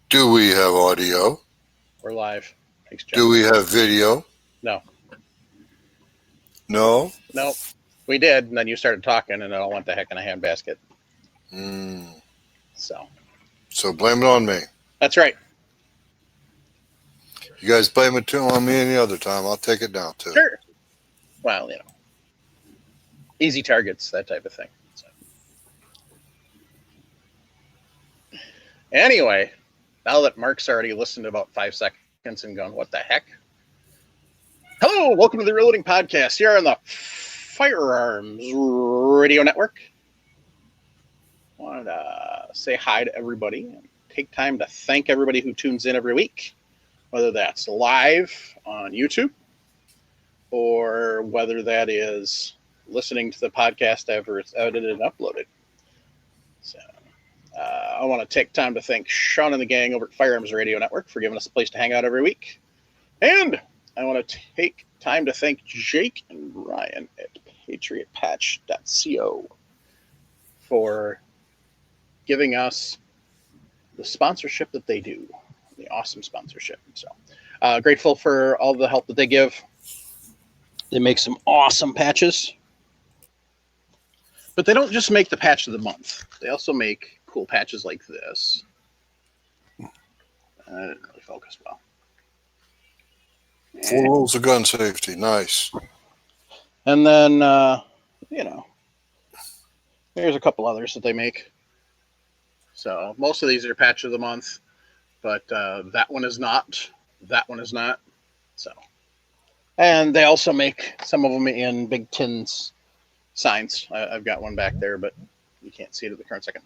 Do we have audio? We're live. Thanks, Jim. Do we have video? No. No? Nope. We did, and then you started talking, and it all went the heck in a handbasket. So blame it on me. That's right. You guys blame it on me any other time. I'll take it down too. Sure. Well, easy targets, that type of thing. So. Anyway, now that Mark's already listened to about 5 seconds and gone, what the heck? Hello, welcome to the Reloading Podcast here on the Firearms Radio Network. I wanted to say hi to everybody and take time to thank everybody who tunes in every week, whether that's live on YouTube or whether that is listening to the podcast after it's edited and uploaded. So I want to take time to thank Sean and the gang over at Firearms Radio Network for giving us a place to hang out every week. And I want to take time to thank Jake and Ryan at PatriotPatch.co for giving us the sponsorship that they do, the awesome sponsorship. So grateful for all the help that they give. They make some awesome patches. But they don't just make the patch of the month. They also make cool patches like this. I didn't really focus well. 4 rules of gun safety. Nice. And then, there's a couple others that they make. So most of these are patch of the month, but that one is not. That one is not. So, and they also make some of them in big tins signs. I've got one back there, but you can't see it at the current second.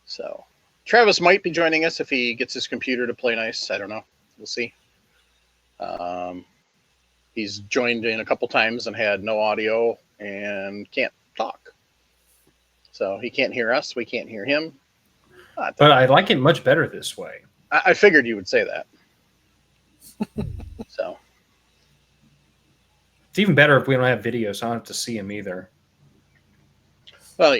So Travis might be joining us if he gets his computer to play nice. I don't know. We'll see. He's joined in a couple times and had no audio and can't talk. So he can't hear us. We can't hear him. But I like it much better this way. I figured you would say that. So it's even better if we don't have video, so I don't have to see him either. Well,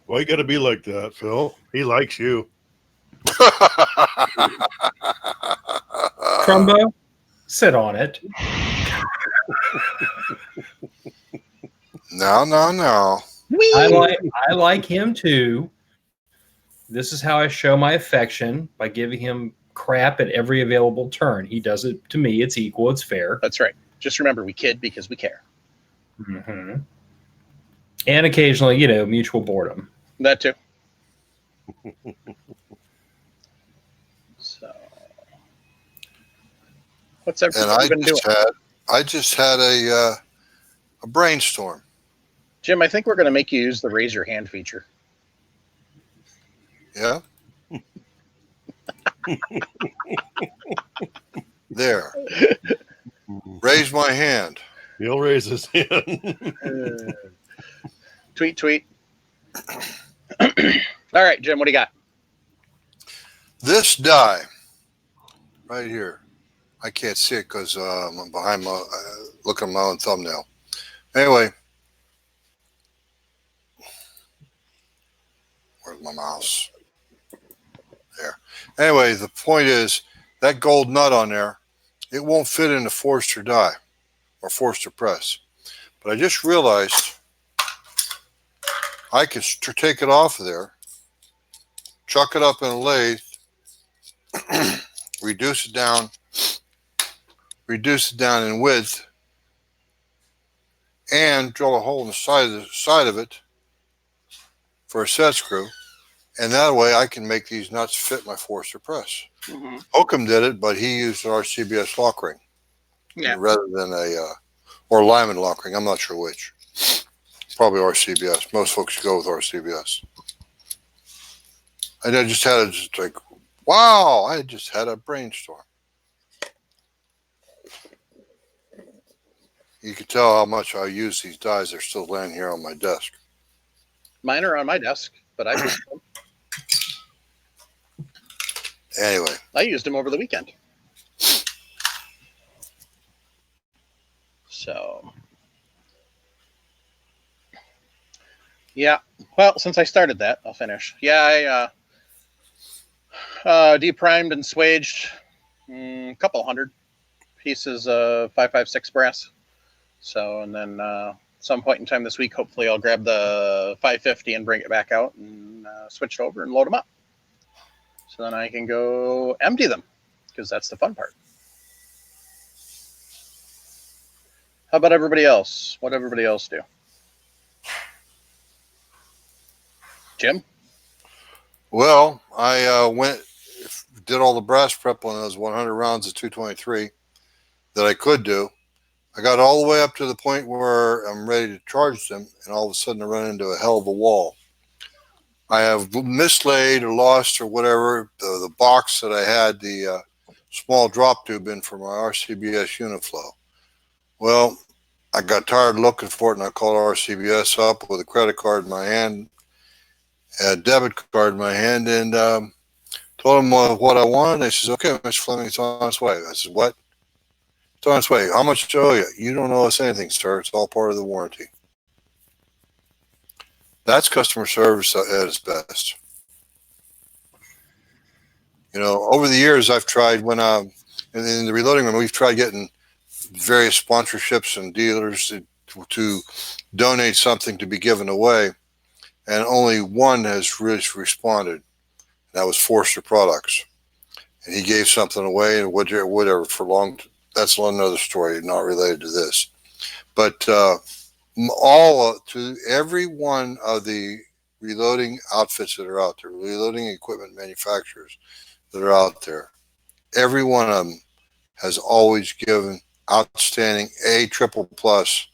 Why you got to be like that, Phil? He likes you. Trumbo, sit on it. No. I like him too. This is how I show my affection, by giving him crap at every available turn. He does it to me. It's equal. It's fair. That's right. Just remember, we kid because we care. Mm-hmm. And occasionally, mutual boredom. That too. So, what's everyone been doing? I just had a brainstorm. Jim, I think we're going to make you use the raise your hand feature. Yeah? There. Raise my hand. He'll raise his hand. Tweet. All right, Jim, what do you got? This die right here. I can't see it because I'm behind my looking at my own thumbnail. Anyway, where's my mouse? There. Anyway, the point is that gold nut on there, it won't fit in the Forster die or Forster press. But I just realized I can take it off of there, chuck it up in a lathe, reduce it down in width, and drill a hole in the side of it for a set screw, and that way I can make these nuts fit my Forster press. Mm-hmm. Oakham did it, but he used an RCBS lock ring rather than or Lyman lock ring. I'm not sure which. Probably RCBS. Most folks go with RCBS. And I just had wow, I just had a brainstorm. You can tell how much I use these dies. They're still laying here on my desk. Mine are on my desk, but I used them. Anyway. I used them over the weekend. So Yeah. Well, since I started that, I'll finish. Yeah, deprimed and swaged a couple hundred pieces of 556 brass. So, and then some point in time this week, hopefully I'll grab the 550 and bring it back out and switch it over and load them up. So then I can go empty them, because that's the fun part. How about everybody else? What everybody else do? Jim? Well, I did all the brass prep on those 100 rounds of 223 that I could do. I got all the way up to the point where I'm ready to charge them, and all of a sudden I run into a hell of a wall. I have mislaid or lost or whatever the box that I had the small drop tube in for my RCBS unit flow. Well, I got tired looking for it, and I called RCBS up with a credit card in my hand, a debit card in my hand, and told them what I wanted. They says, "Okay, Mr. Fleming, it's on its way." I said, "What?" "It's on its way." "How much to owe you?" "You don't owe us anything, sir. It's all part of the warranty." That's customer service at its best. You know, over the years, I've tried in the reloading room, we've tried getting various sponsorships and dealers to donate something to be given away, and only one has really responded. That was Forster Products, and he gave something away and whatever for long. That's another story, not related to this. But to every one of the reloading outfits that are out there, reloading equipment manufacturers that are out there, every one of them has always given outstanding triple plus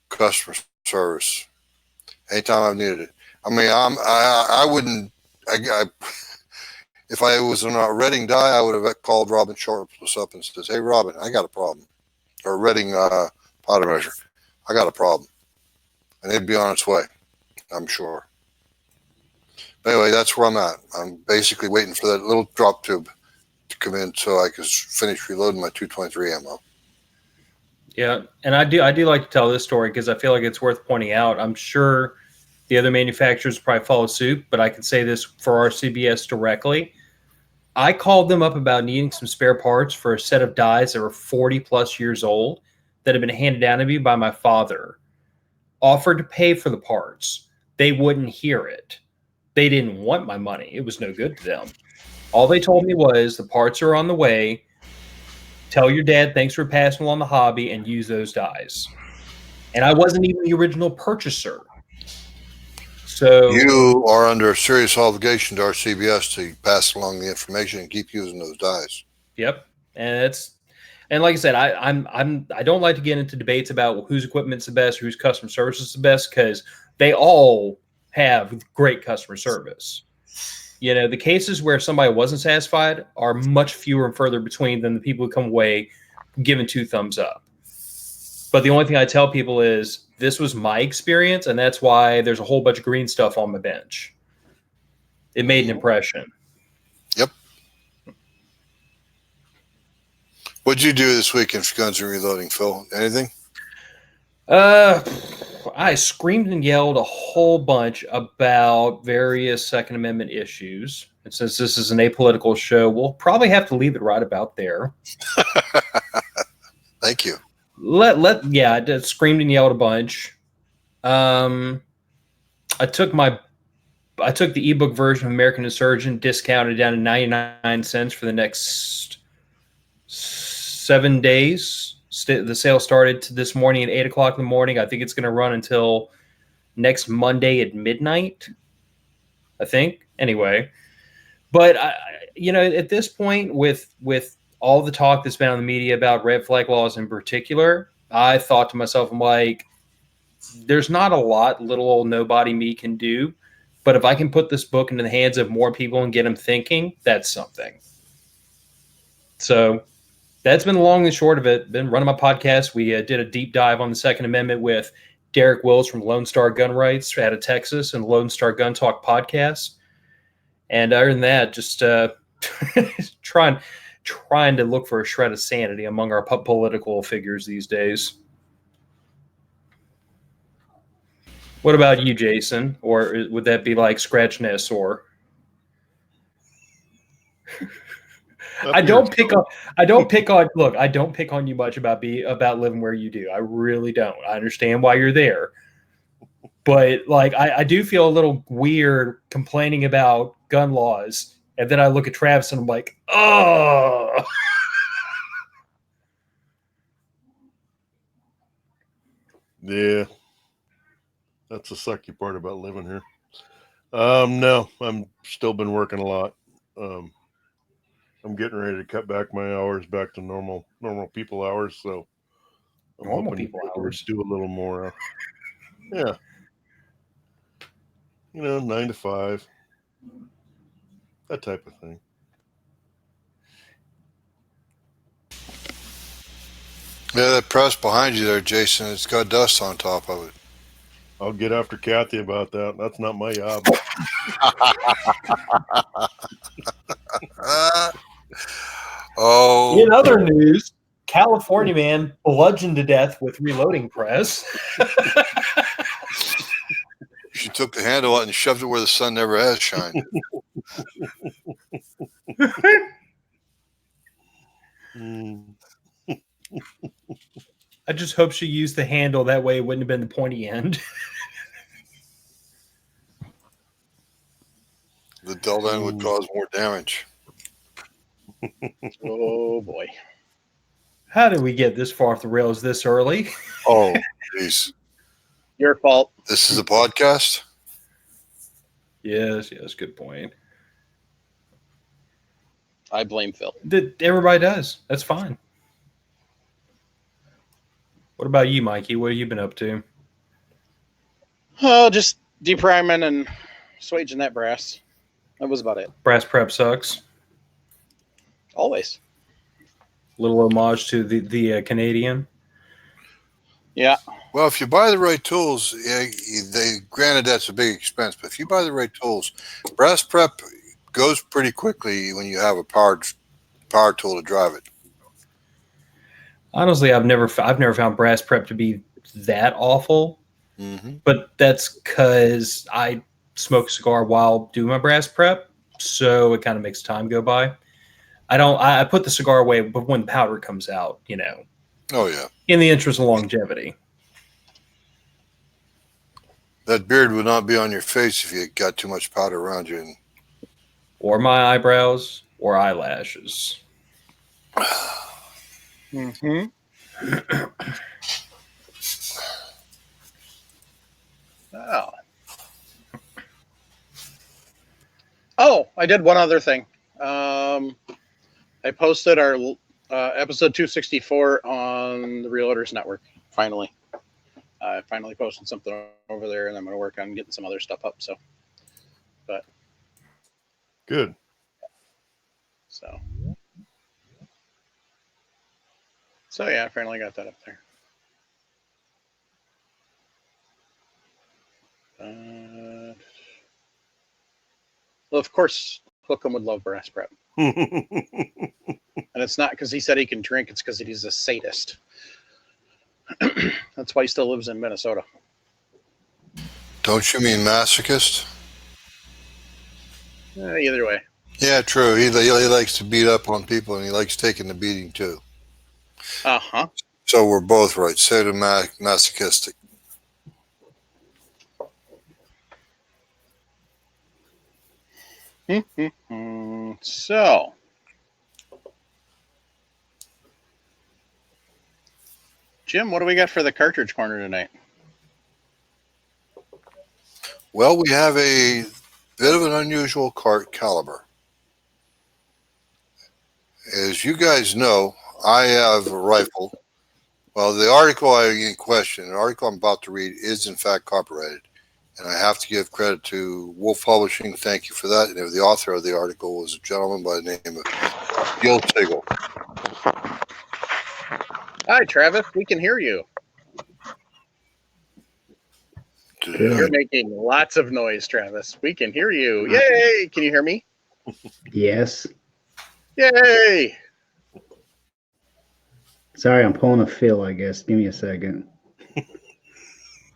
customer service anytime I've needed it. I mean, I wouldn't. If I was on a Reading die, I would have called Robin Sharpless up and says, "Hey, Robin, I got a problem," or Reading powder measure, "I got a problem," and they'd be on its way, I'm sure. But anyway, that's where I'm at. I'm basically waiting for that little drop tube to come in so I can finish reloading my 223 ammo. Yeah, and I do like to tell this story because I feel like it's worth pointing out. I'm sure the other manufacturers probably follow suit, but I can say this for RCBS directly. I called them up about needing some spare parts for a set of dies that were 40 plus years old that had been handed down to me by my father. Offered to pay for the parts. They wouldn't hear it. They didn't want my money. It was no good to them. All they told me was the parts are on the way. Tell your dad thanks for passing along the hobby and use those dies. And I wasn't even the original purchaser. So you are under a serious obligation to our CBS to pass along the information and keep using those dies. Yep, and like I said, I don't like to get into debates about whose equipment's the best, whose customer service is the best, because they all have great customer service. You know, the cases where somebody wasn't satisfied are much fewer and further between than the people who come away giving 2 thumbs up. But the only thing I tell people is this was my experience, and that's why there's a whole bunch of green stuff on my bench. It made an impression. Yep. What'd you do this weekend for Guns and Reloading, Phil? Anything? I screamed and yelled a whole bunch about various Second Amendment issues. And since this is an apolitical show, we'll probably have to leave it right about there. Thank you. I did screamed and yelled a bunch. I took the ebook version of American Insurgent, discounted down to 99 cents for the next 7 days. The sale started this morning at 8 o'clock in the morning. I think it's going to run until next Monday at midnight, I think. Anyway, but at this point, with all the talk that's been on the media about red flag laws in particular, I thought to myself, I'm like, there's not a lot little old nobody me can do, but if I can put this book into the hands of more people and get them thinking, that's something. So that's been the long and short of it. Been running my podcast. We did a deep dive on the Second Amendment with Derek Wills from Lone Star Gun Rights out of Texas and Lone Star Gun Talk podcast. And other than that, just trying to look for a shred of sanity among our political figures these days. What about you, Jason? Or would that be like scratching at a sore? I don't pick on. Look, I don't pick on you much about living where you do. I really don't. I understand why you're there, but like I do feel a little weird complaining about gun laws, and then I look at Travis and I'm like, oh. Yeah. That's the sucky part about living here. No, I'm still been working a lot. I'm getting ready to cut back my hours back to normal people hours. So I'm Normal hoping people to hours. do a little more. Yeah. 9 to 5, that type of thing. Yeah, that press behind you there, Jason, it's got dust on top of it. I'll get after Kathy about that. That's not my job. Oh. In other news, California man bludgeoned to death with reloading press. She took the handle out and shoved it where the sun never has shined. I just hope she used the handle. That way it wouldn't have been the pointy end. The dull end would cause more damage. Oh boy. How did we get this far off the rails this early? Oh, jeez. Your fault. This is a podcast? Yes, good point. I blame Phil. Everybody does. That's fine. What about you, Mikey? What have you been up to? Oh, just depriming and swaging that brass. That was about it. Brass prep sucks. Always. Little homage to the Canadian. Yeah. Well, if you buy the right tools, granted that's a big expense, but if you buy the right tools, brass prep goes pretty quickly when you have a power tool to drive it. Honestly, I've never found brass prep to be that awful, but that's because I smoke a cigar while doing my brass prep, so it kind of makes time go by. I put the cigar away, but when the powder comes out, Oh yeah, in the interest of longevity. That beard would not be on your face if you got too much powder around you. Or my eyebrows or eyelashes. Mm-hmm. Oh, I did one other thing. I posted our episode 264 on the Reloaders Network. Finally. I finally posted something over there, and I'm going to work on getting some other stuff up. But good. So yeah, I finally got that up there. Well, of course, Hookham would love brass prep. And it's not because he said he can drink, it's because he's a sadist. That's why he still lives in Minnesota. Don't you mean masochist? Either way. Yeah, true. He likes to beat up on people, and he likes taking the beating too. Uh-huh. So we're both right. Sadomasochistic. So, Jim, what do we got for the cartridge corner tonight? Well, we have a bit of an unusual caliber. As you guys know, I have a rifle. Well, the article in question, the article I'm about to read, is in fact copyrighted. And I have to give credit to Wolf Publishing. Thank you for that. And the author of the article was a gentleman by the name of Gil Sigel. Hi, Travis. We can hear you. You're making lots of noise, Travis. We can hear you. Yay! Can you hear me? Yes. Yay! Sorry, I'm pulling a Phil, I guess. Give me a second.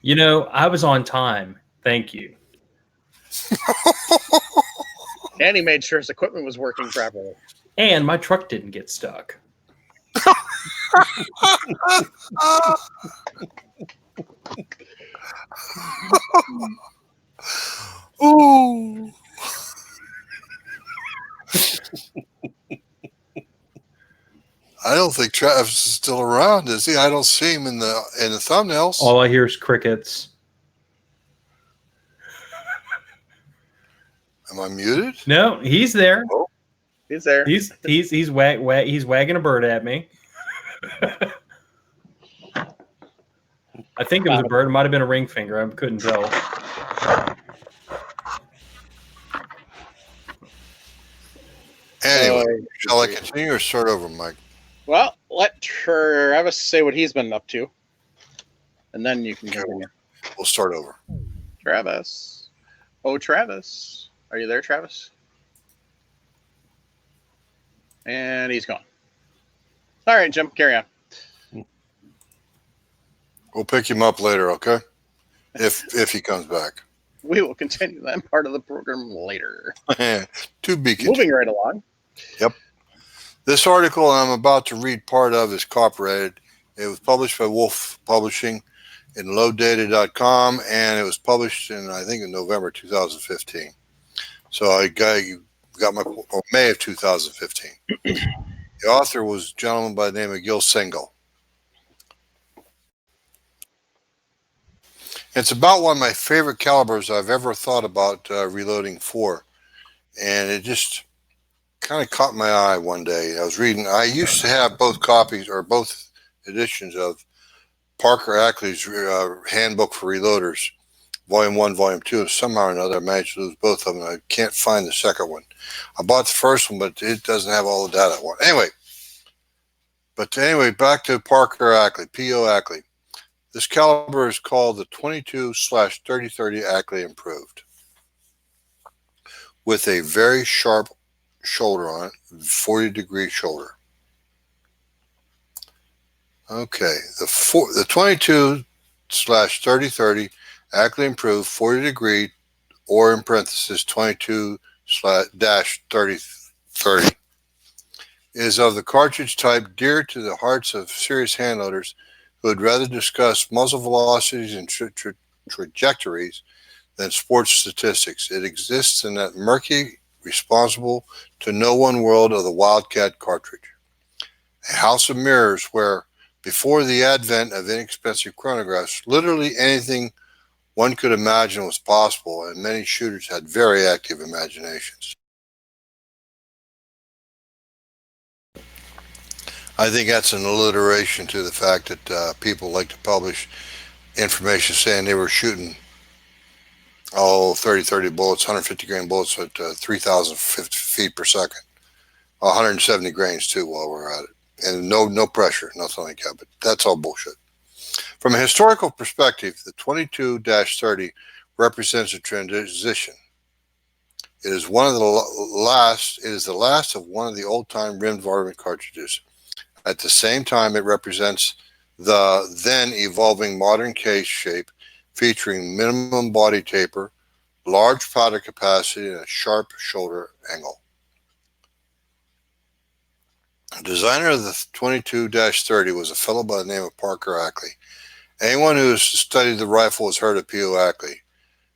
You know, I was on time. Thank you. And he made sure his equipment was working properly. And my truck didn't get stuck. Ooh. I don't think Travis is still around, is he? I don't see him in the thumbnails. All I hear is crickets. Am I muted? No, he's there. He's there. He's wagging a bird at me. I think it was a bird. It might have been a ring finger. I couldn't tell. Anyway, shall I continue or start over, Mike? Well, let Travis say what he's been up to, and then you can continue. We'll start over. Travis. Oh, Travis. Are you there, Travis? And he's gone. All right, Jim, carry on. We'll pick him up later, okay? If he comes back. We will continue that part of the program later. To be continued. Moving right along. Yep. This article I'm about to read part of is copyrighted. It was published by Wolf Publishing in loaddata.com, and it was published in, I think, in November 2015. So I got my May of 2015. The author was a gentleman by the name of Gil Singal. It's about one of my favorite calibers I've ever thought about reloading for, and it just kind of caught my eye one day. I was reading. I used to have both copies or both editions of Parker Ackley's Handbook for Reloaders, Volume 1, Volume 2, and somehow or another I managed to lose both of them. I can't find the second one. I bought the first one, but it doesn't have all the data I want. Anyway, back to Parker Ackley, P.O. Ackley. This caliber is called the 22/3030 Ackley Improved, with a very sharp shoulder on it, 40-degree shoulder. Okay, the 22/3030 Ackley Improved 40-degree, or in parentheses 22/3030, is of the cartridge type dear to the hearts of serious handloaders who would rather discuss muzzle velocities and trajectories than sports statistics. It exists in that murky, responsible to no one world of the Wildcat cartridge. A house of mirrors where, before the advent of inexpensive chronographs, literally anything one could imagine was possible, and many shooters had very active imaginations. I think that's an alliteration to the fact that people like to publish information saying they were shooting 30 bullets, 150 grain bullets at 3,000 feet per second, 170 grains too while we're at it, and no pressure, nothing like that. But that's all bullshit. From a historical perspective, the 22/30 represents a transition. It is one of the last. It is the last of one of the old-time rimmed varmint cartridges. At the same time, it represents the then evolving modern case shape, featuring minimum body taper, large powder capacity, and a sharp shoulder angle. The designer of the 22/30 was a fellow by the name of Parker Ackley. Anyone who has studied the rifle has heard of P.O. Ackley.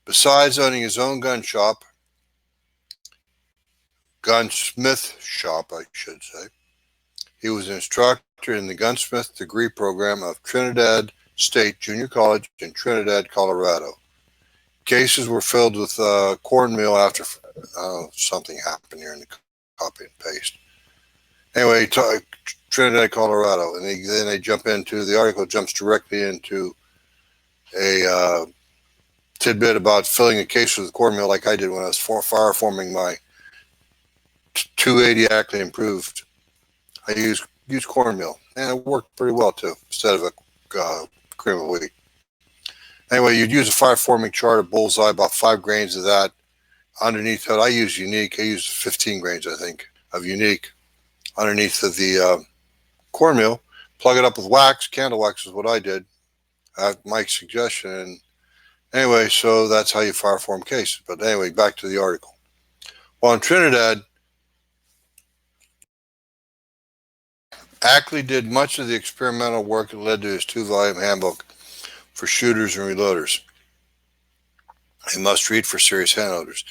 Besides owning his own gunsmith shop, I should say, he was an instructor in the gunsmith degree program of Trinidad State Junior College in Trinidad, Colorado. Cases were filled with cornmeal after something happened here in the copy and paste. Anyway, Trinidad, Colorado, and then they jump into the article. Jumps directly into a tidbit about filling a case with cornmeal, like I did when I was fire forming my 280 Ackley Improved. I used cornmeal, and it worked pretty well too, instead of a cream of wheat. Anyway, you'd use a fire forming chart, a bullseye, about 5 grains of that. Underneath that, I use unique. I used 15 grains, I think, of unique underneath of the cornmeal. Plug it up with wax. Candle wax is what I did. at Mike's suggestion. And anyway, so that's how you fireform cases. But anyway, back to the article. Well, in Trinidad, Ackley did much of the experimental work that led to his 2-volume handbook for shooters and reloaders. A must read for serious handloaders.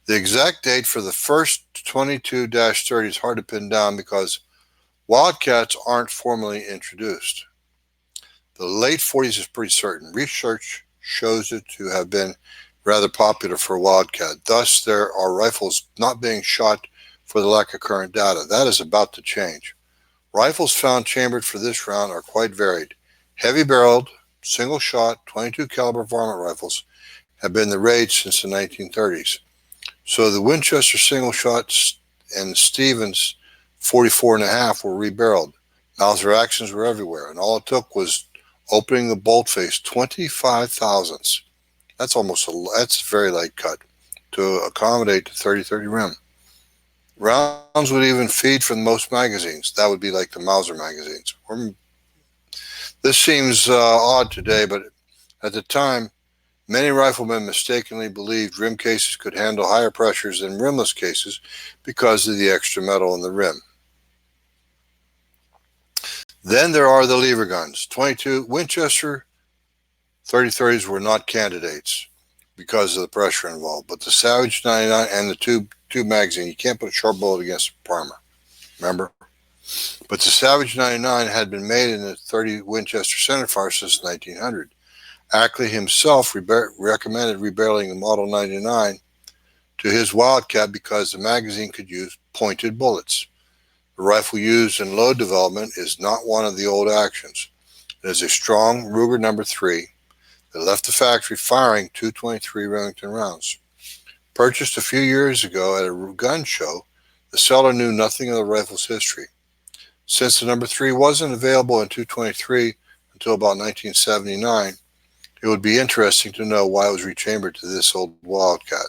The exact date for the first 22-30 is hard to pin down because Wildcats aren't formally introduced. The late 40s is pretty certain. Research shows it to have been rather popular for Wildcat. Thus, there are rifles not being shot for the lack of current data. That is about to change. Rifles found chambered for this round are quite varied. Heavy-barreled, single-shot, 22 caliber varmint rifles have been the rage since the 1930s. So the Winchester single-shots and Stevens 44.5 were rebarreled. Mauser actions were everywhere, and all it took was opening the bolt face 25 thousandths. That's a very light cut to accommodate the 30-30 rim. Rounds would even feed from most magazines. That would be like the Mauser magazines. This seems odd today, but at the time, many riflemen mistakenly believed rim cases could handle higher pressures than rimless cases because of the extra metal in the rim. Then there are the lever guns. 22 Winchester 30-30s were not candidates because of the pressure involved, but the Savage 99 and the tube magazine, you can't put a sharp bullet against a primer, remember? But the Savage 99 had been made in the 30 Winchester centerfire since 1900. Ackley himself recommended rebarreling the Model 99 to his Wildcat because the magazine could use pointed bullets. The rifle used in load development is not one of the old actions. It is a strong Ruger No. 3 that left the factory firing 223 Remington rounds. Purchased a few years ago at a gun show, the seller knew nothing of the rifle's history. Since the No. 3 wasn't available in 223 until about 1979, it would be interesting to know why it was rechambered to this old Wildcat.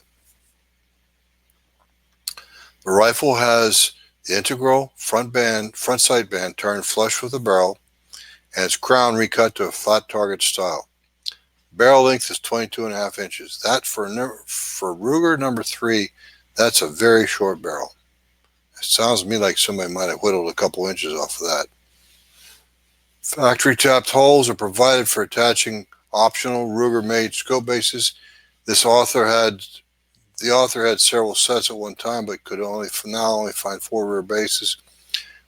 The rifle has the integral front sight band turned flush with the barrel, and its crown recut to a flat target style. Barrel length is 22.5 inches. That for Ruger No. 3, that's a very short barrel. It sounds to me like somebody might have whittled a couple inches off of that. Factory tapped holes are provided for attaching optional Ruger-made scope bases. The author had several sets at one time, but could only find 4 rear bases.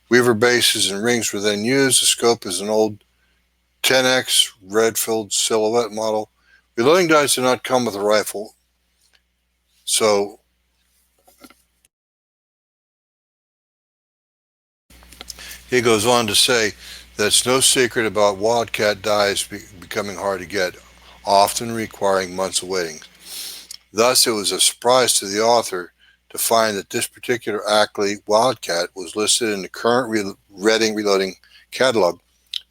Weaver bases and rings were then used. The scope is an old 10X Redfield silhouette model. Reloading dice do not come with a rifle, so he goes on to say that it's no secret about Wildcat dies becoming hard to get, often requiring months of waiting. Thus, it was a surprise to the author to find that this particular Ackley Wildcat was listed in the current Redding Reloading catalog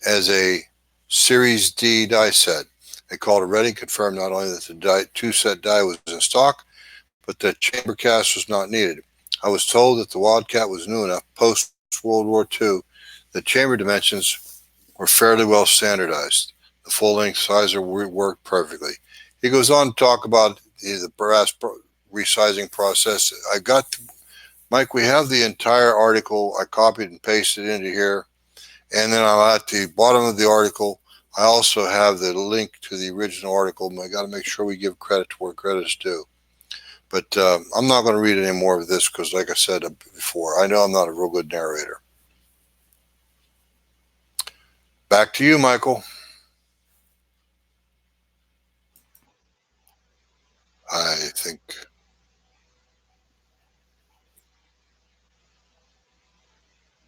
as a Series D die set. A call to Redding confirmed not only that the 2-set die was in stock, but that chamber cast was not needed. I was told that the Wildcat was new enough post-World War II that chamber dimensions were fairly well standardized. The full-length sizer worked perfectly. He goes on to talk about the brass resizing process. Mike, we have the entire article. I copied and pasted into here. And then at the bottom of the article, I also have the link to the original article. I got to make sure we give credit to where credit is due. But I'm not going to read any more of this because, like I said before, I know I'm not a real good narrator. Back to you, Michael. I think.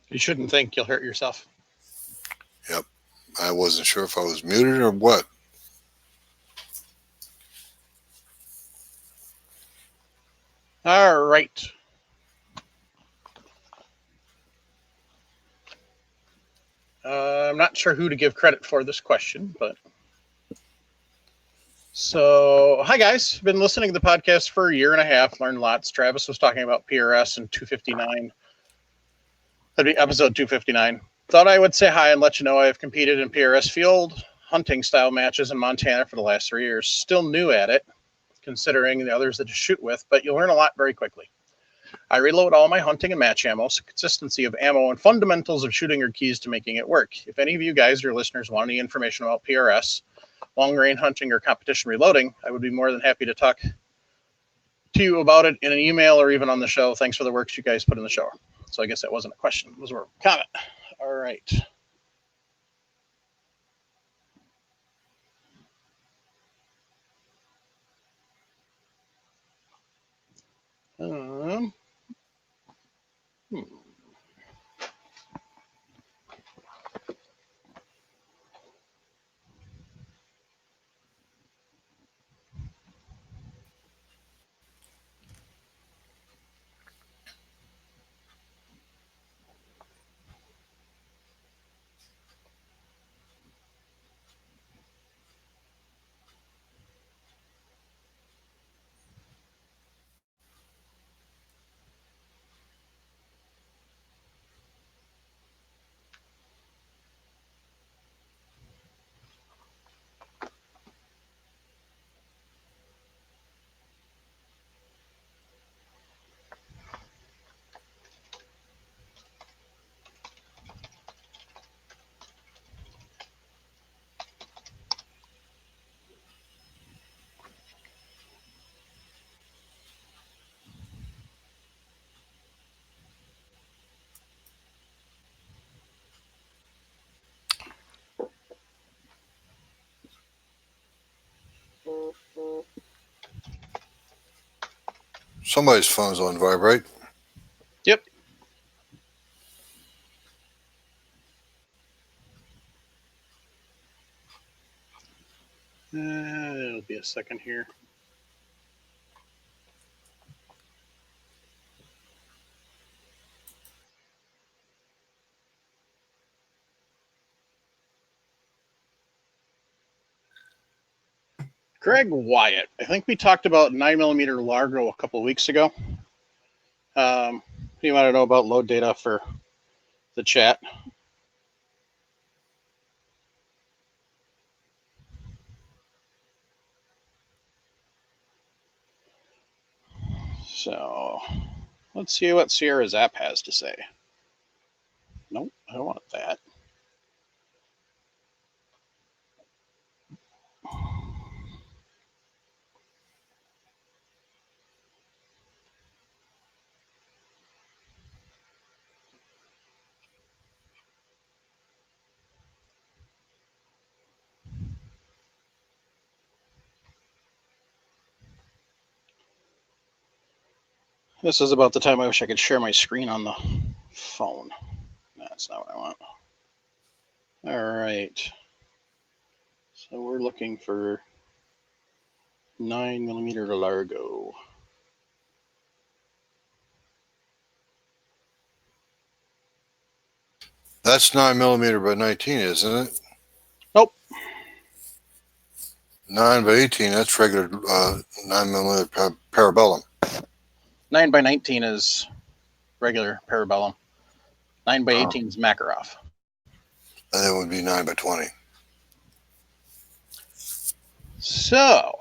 You shouldn't think you'll hurt yourself. Yep. I wasn't sure if I was muted or what. All right. I'm not sure who to give credit for this question, but so hi guys, been listening to the podcast for a year and a half, learned lots. Travis was talking about PRS and 259. That'd be episode 259. Thought I would say hi and let you know I have competed in PRS field hunting style matches in Montana for the last 3 years. Still new at it, considering the others that you shoot with, but you'll learn a lot very quickly. I reload all my hunting and match ammo, so consistency of ammo and fundamentals of shooting are keys to making it work. If any of you guys or listeners want any information about PRS, long range hunting, or competition reloading, I would be more than happy to talk to you about it in an email or even on the show. Thanks for the works you guys put in the show. So I guess that wasn't a question, it was a comment. All right. Hmm. Somebody's phone's on vibrate. Yep. It'll be a second here. Greg Wyatt. I think we talked about 9mm Largo a couple of weeks ago. You want to know about load data for the chat? So let's see what Sierra's app has to say. Nope, I don't want that. This is about the time I wish I could share my screen on the phone. That's not what I want. All right. So we're looking for 9mm Largo. That's 9mm by 19, isn't it? Nope. 9 by 18, that's regular 9mm parabellum. 9 by 19 is regular parabellum. 9 by 18 is Makarov. And it would be 9 by 20. So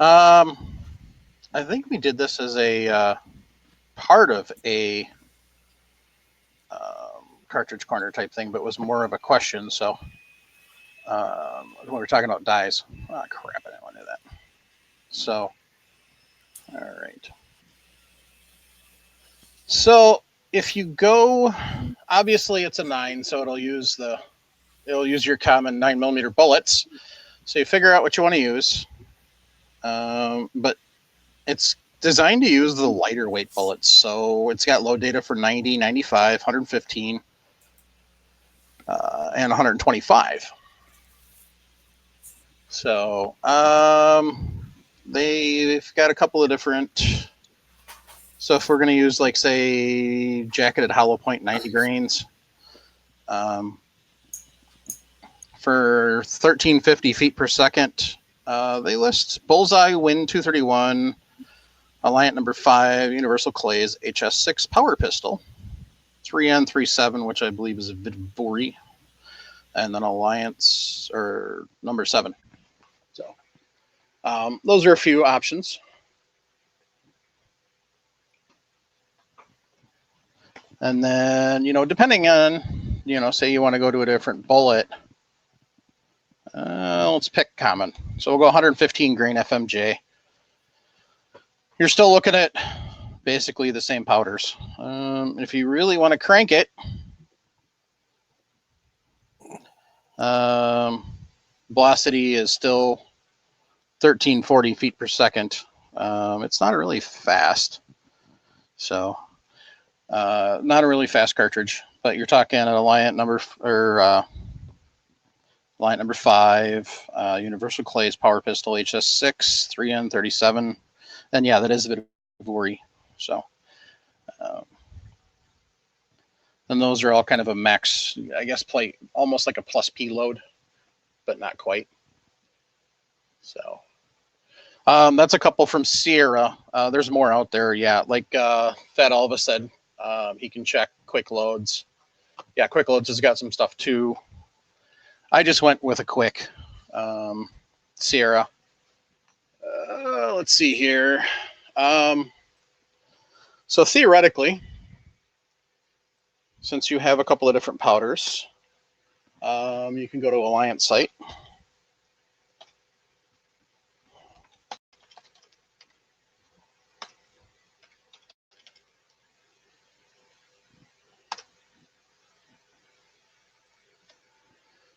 I think we did this as a part of a cartridge corner type thing, but it was more of a question. So when we're talking about dies, oh crap, I didn't want to do that. So, all right. So if you go, obviously it's a 9, so it'll use your common 9mm bullets. So you figure out what you want to use, but it's designed to use the lighter weight bullets. So it's got load data for 90, 95, 115, and 125. So they've got a couple of different. So if we're going to use, like, say, jacketed hollow point 90 grains, for 1350 feet per second, They list Bullseye Win 231, Alliant number 5, Universal Clays HS6 Power Pistol, 3N37, which I believe is a Vivori, and then Alliance or number 7. So those are a few options. And then, depending on, say you want to go to a different bullet, let's pick common. So we'll go 115 grain FMJ. You're still looking at basically the same powders. If you really want to crank it, velocity is still 1340 feet per second. It's not really fast. So not a really fast cartridge, but you're talking an Alliant number number 5, Universal Clays Power Pistol HS6, 3N37. And yeah, that is a bit of worry. So, and those are all kind of a max, I guess, play almost like a plus P load, but not quite. So, that's a couple from Sierra. There's more out there. Yeah. Like, Fat Alva said, he can check Quick Loads. Yeah. Quick Loads has got some stuff too. I just went with a quick, Sierra. Let's see here. So theoretically, since you have a couple of different powders, you can go to Alliance site.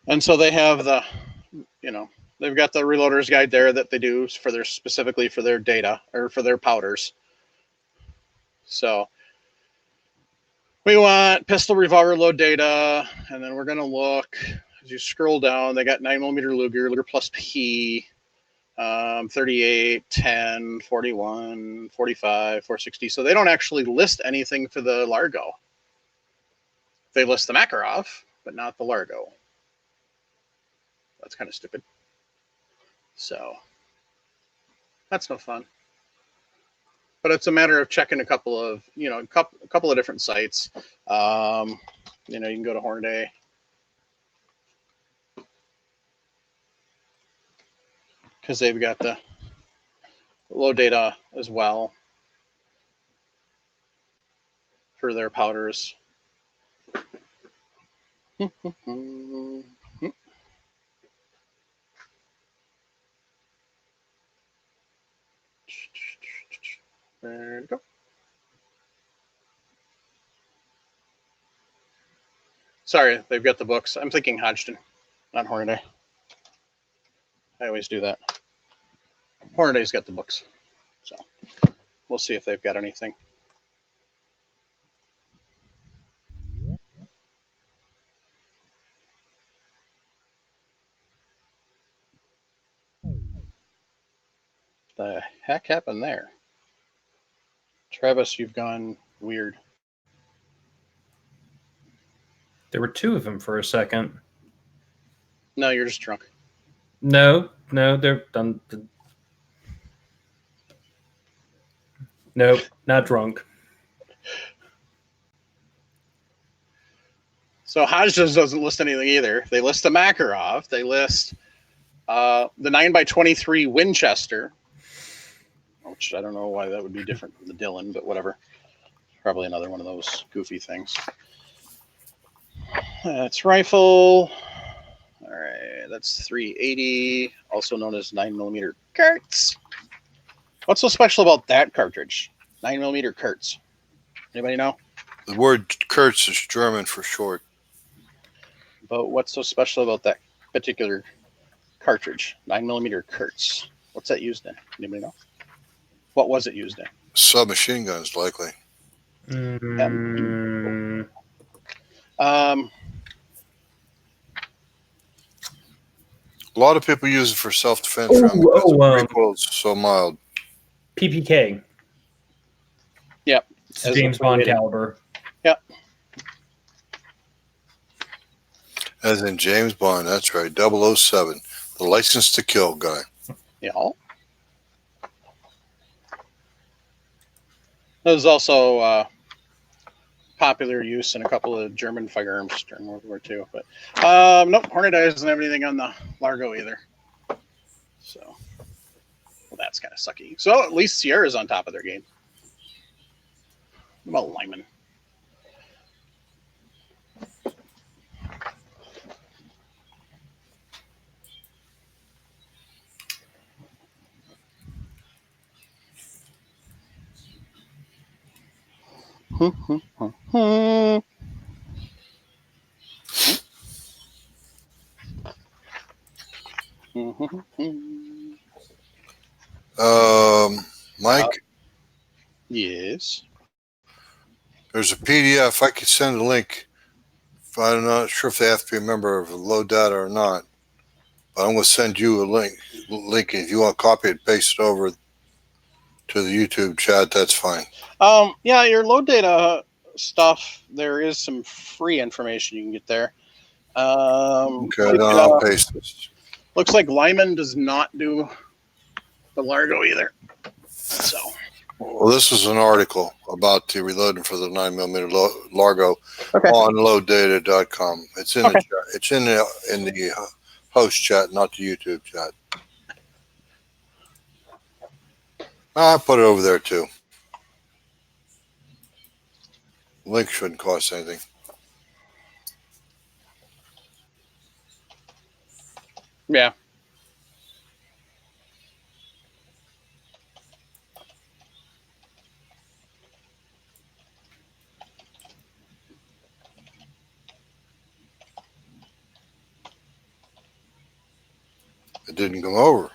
And so they have the, they've got the reloader's guide there that they do for their specifically for their data or for their powders. So we want pistol revolver load data, and then we're going to look as you scroll down. They got 9mm Luger plus P, 38, 10, 41, 45, 460. So they don't actually list anything for the Largo. They list the Makarov, but not the Largo. That's kind of stupid. So that's no fun. But it's a matter of checking a couple of, a couple of different sites. You can go to Hornady. Because they've got the low data as well for their powders. There we go. Sorry, they've got the books. I'm thinking Hodgdon, not Hornady. I always do that. Hornady's got the books. So we'll see if they've got anything. The heck happened there? Travis, you've gone weird. There were 2 of them for a second. No, you're just drunk. No, they're done. Nope, not drunk. So Hodges doesn't list anything either. They list the Makarov. They list the 9x23 Winchester, which I don't know why that would be different from the Dillon, but whatever. Probably another one of those goofy things. That's rifle. All right, that's 380, also known as 9mm Kurtz. What's so special about that cartridge? 9mm Kurtz. Anybody know? The word Kurtz is German for short. But what's so special about that particular cartridge? 9mm Kurtz. What's that used in? Anybody know? What was it used in? Submachine guns, likely. A lot of people use it for self-defense. Recoil's so mild. PPK. Yep. It's James Bond caliber. Yep. As in James Bond, that's right. 007, the license to kill guy. Yeah. There's also popular use in a couple of German firearms during World War II. But nope, Hornady doesn't have anything on the Largo either. So, well, that's kind of sucky. So at least Sierra's on top of their game. What about Lyman? Mike, Yes. there's a PDF. I could send a link. I'm not sure if they have to be a member of Low Data or not, but I'm going to send you a link. If you want to copy it, paste it over to the YouTube chat, that's fine. Yeah, your load data stuff, there is some free information you can get there. Okay, then I'll paste this. Looks like Lyman does not do the Largo either. So, Well, this is an article about the reloading for the 9mm Largo okay. on loaddata.com. It's in Okay. the chat. It's in the host chat, not the YouTube chat. I'll put it over there too. Link shouldn't cost anything. Yeah. It didn't come over.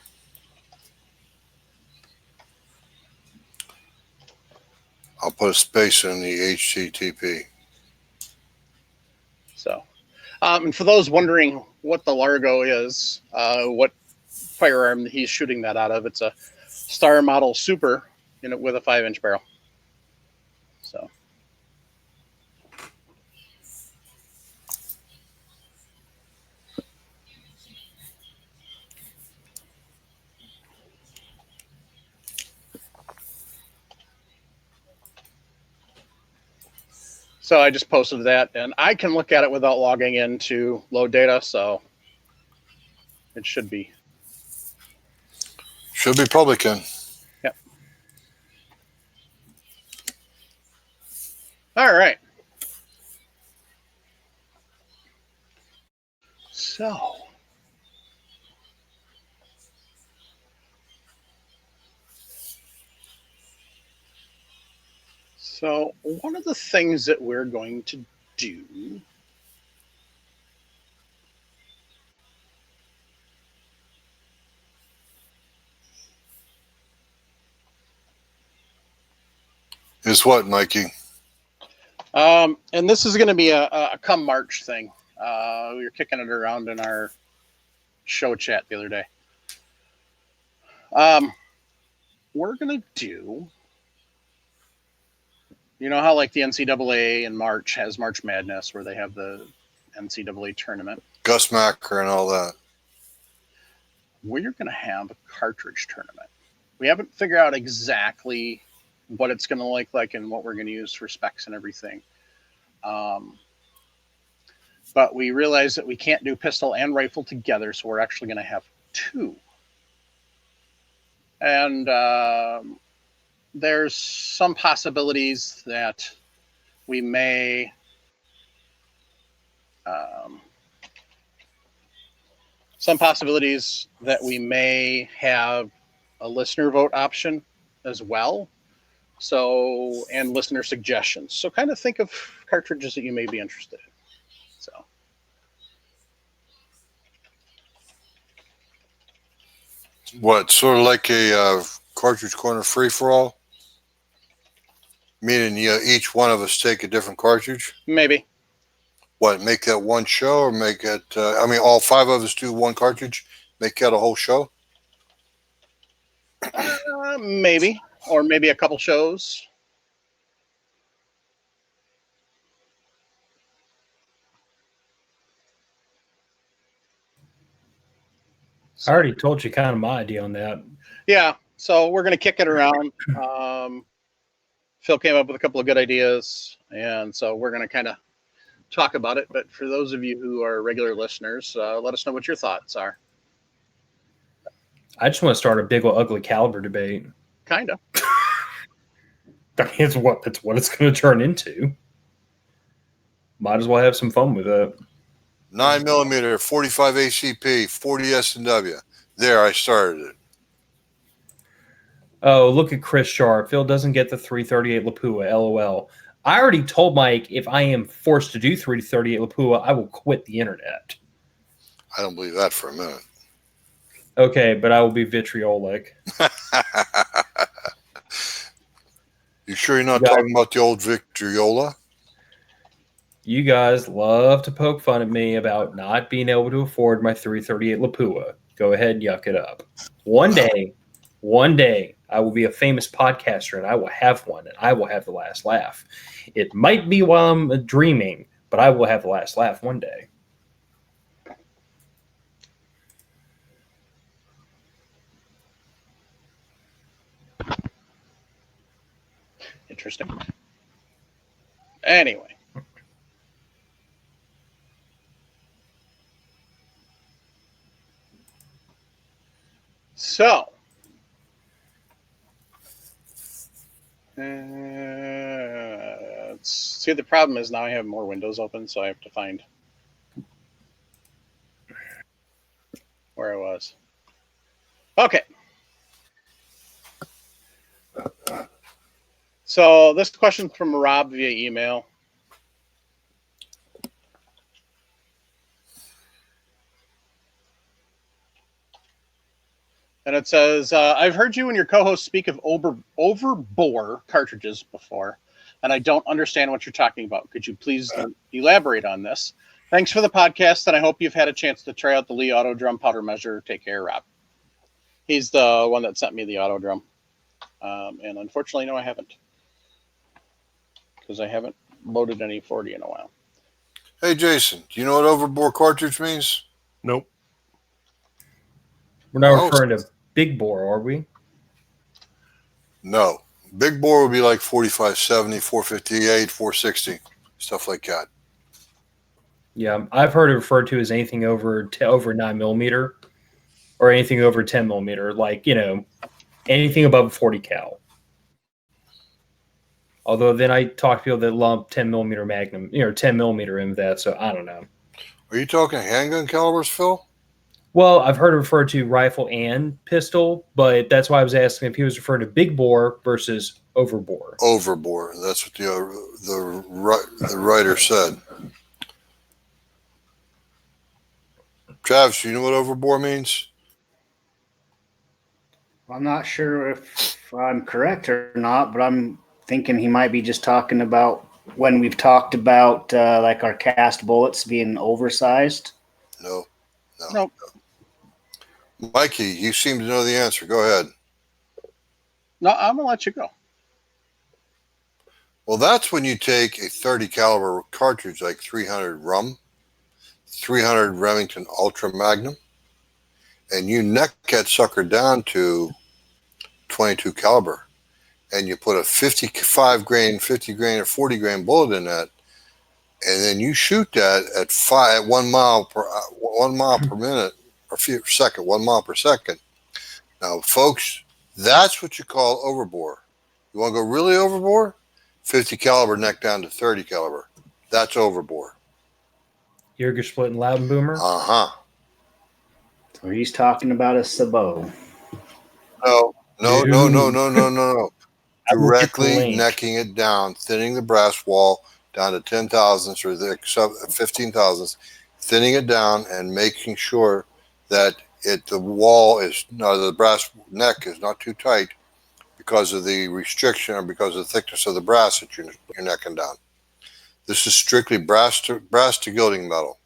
I'll put a space in the HTTP. So, and for those wondering what the Largo is, what firearm he's shooting that out of, it's a Star Model Super with a 5-inch barrel. So, I just posted that, and I can look at it without logging into Load Data, so it should be. Should be publican. Yep. All right. So one of the things that we're going to do is what, Mikey? And this is going to be a come March thing. We were kicking it around in our show chat the other day. We're going to do, you know how like the NCAA in March has March Madness where they have the NCAA tournament. Gus Macker and all that. We're going to have a cartridge tournament. We haven't figured out exactly what it's going to look like and what we're going to use for specs and everything. But we realize that we can't do pistol and rifle together, so we're actually going to have two. And there's some possibilities that we may have a listener vote option as well. So, and listener suggestions. So kind of think of cartridges that you may be interested in. So. What, sort of like a cartridge corner free-for-all? Meaning each one of us take a different cartridge? Maybe. What, make that one show or make it, all 5 of us do one cartridge? Make that a whole show? Maybe. Or maybe a couple shows. I already told you kind of my idea on that. Yeah, so we're going to kick it around. Phil came up with a couple of good ideas, and so we're going to kind of talk about it. But for those of you who are regular listeners, let us know what your thoughts are. I just want to start a big old ugly caliber debate. Kind of. I mean, it's what it's going to turn into. Might as well have some fun with it. 9mm, 45 ACP, 40 S&W. There, I started it. Oh, look at Chris Sharp. Phil doesn't get the 338 Lapua. LOL. I already told Mike if I am forced to do 338 Lapua, I will quit the internet. I don't believe that for a minute. Okay, but I will be vitriolic. You sure you're not Yeah. talking about the old Victoriola? You guys love to poke fun at me about not being able to afford my 338 Lapua. Go ahead and yuck it up. One day, I will be a famous podcaster and I will have one and I will have the last laugh. It might be while I'm dreaming, but I will have the last laugh one day. Interesting. Anyway. So, see, the problem is now I have more windows open, so I have to find where I was. Okay. So this question from Rob via email. And it says, I've heard you and your co-host speak of overbore cartridges before, and I don't understand what you're talking about. Could you please elaborate on this? Thanks for the podcast, and I hope you've had a chance to try out the Lee Auto Drum powder measure. Take care, Rob. He's the one that sent me the Auto Drum. And unfortunately, no, I haven't. Because I haven't loaded any 40 in a while. Hey, Jason, do you know what overbore cartridge means? Nope. We're not Oh. referring to big bore, are we? No. Big bore would be like 4570, 458, 460, stuff like that. Yeah, I've heard it referred to as anything over 9mm or anything over 10mm, like, anything above 40 cal. Although then I talk to people that lump 10mm Magnum, 10mm in that, so I don't know. Are you talking handgun calibers, Phil? Well, I've heard it referred to rifle and pistol, but that's why I was asking if he was referring to big bore versus overbore. Overbore. That's what the writer said. Travis, do you know what overbore means? I'm not sure if I'm correct or not, but I'm thinking he might be just talking about when we've talked about like our cast bullets being oversized. No. Nope. Mikey, you seem to know the answer. Go ahead. No, I'm going to let you go. Well, that's when you take a 30 caliber cartridge like 300 Rum, 300 Remington Ultra Magnum, and you neck that sucker down to 22 caliber, and you put a 55 grain, 50 grain, or 40 grain bullet in that, and then you shoot that at 1 mile per minute or second, 1 mile per second. Now, folks, that's what you call overbore. You want to go really overbore? 50 caliber neck down to 30 caliber. That's overbore. Jaeger split and loud boomer. Uh-huh. So he's talking about a sabot. No. I will get the Directly link. necking it down, thinning the brass wall down to 10 thousandths or the 15 thousandths, thinning it down and making sure that the brass neck is not too tight because of the restriction or because of the thickness of the brass that you're necking down. This is strictly brass to gilding metal.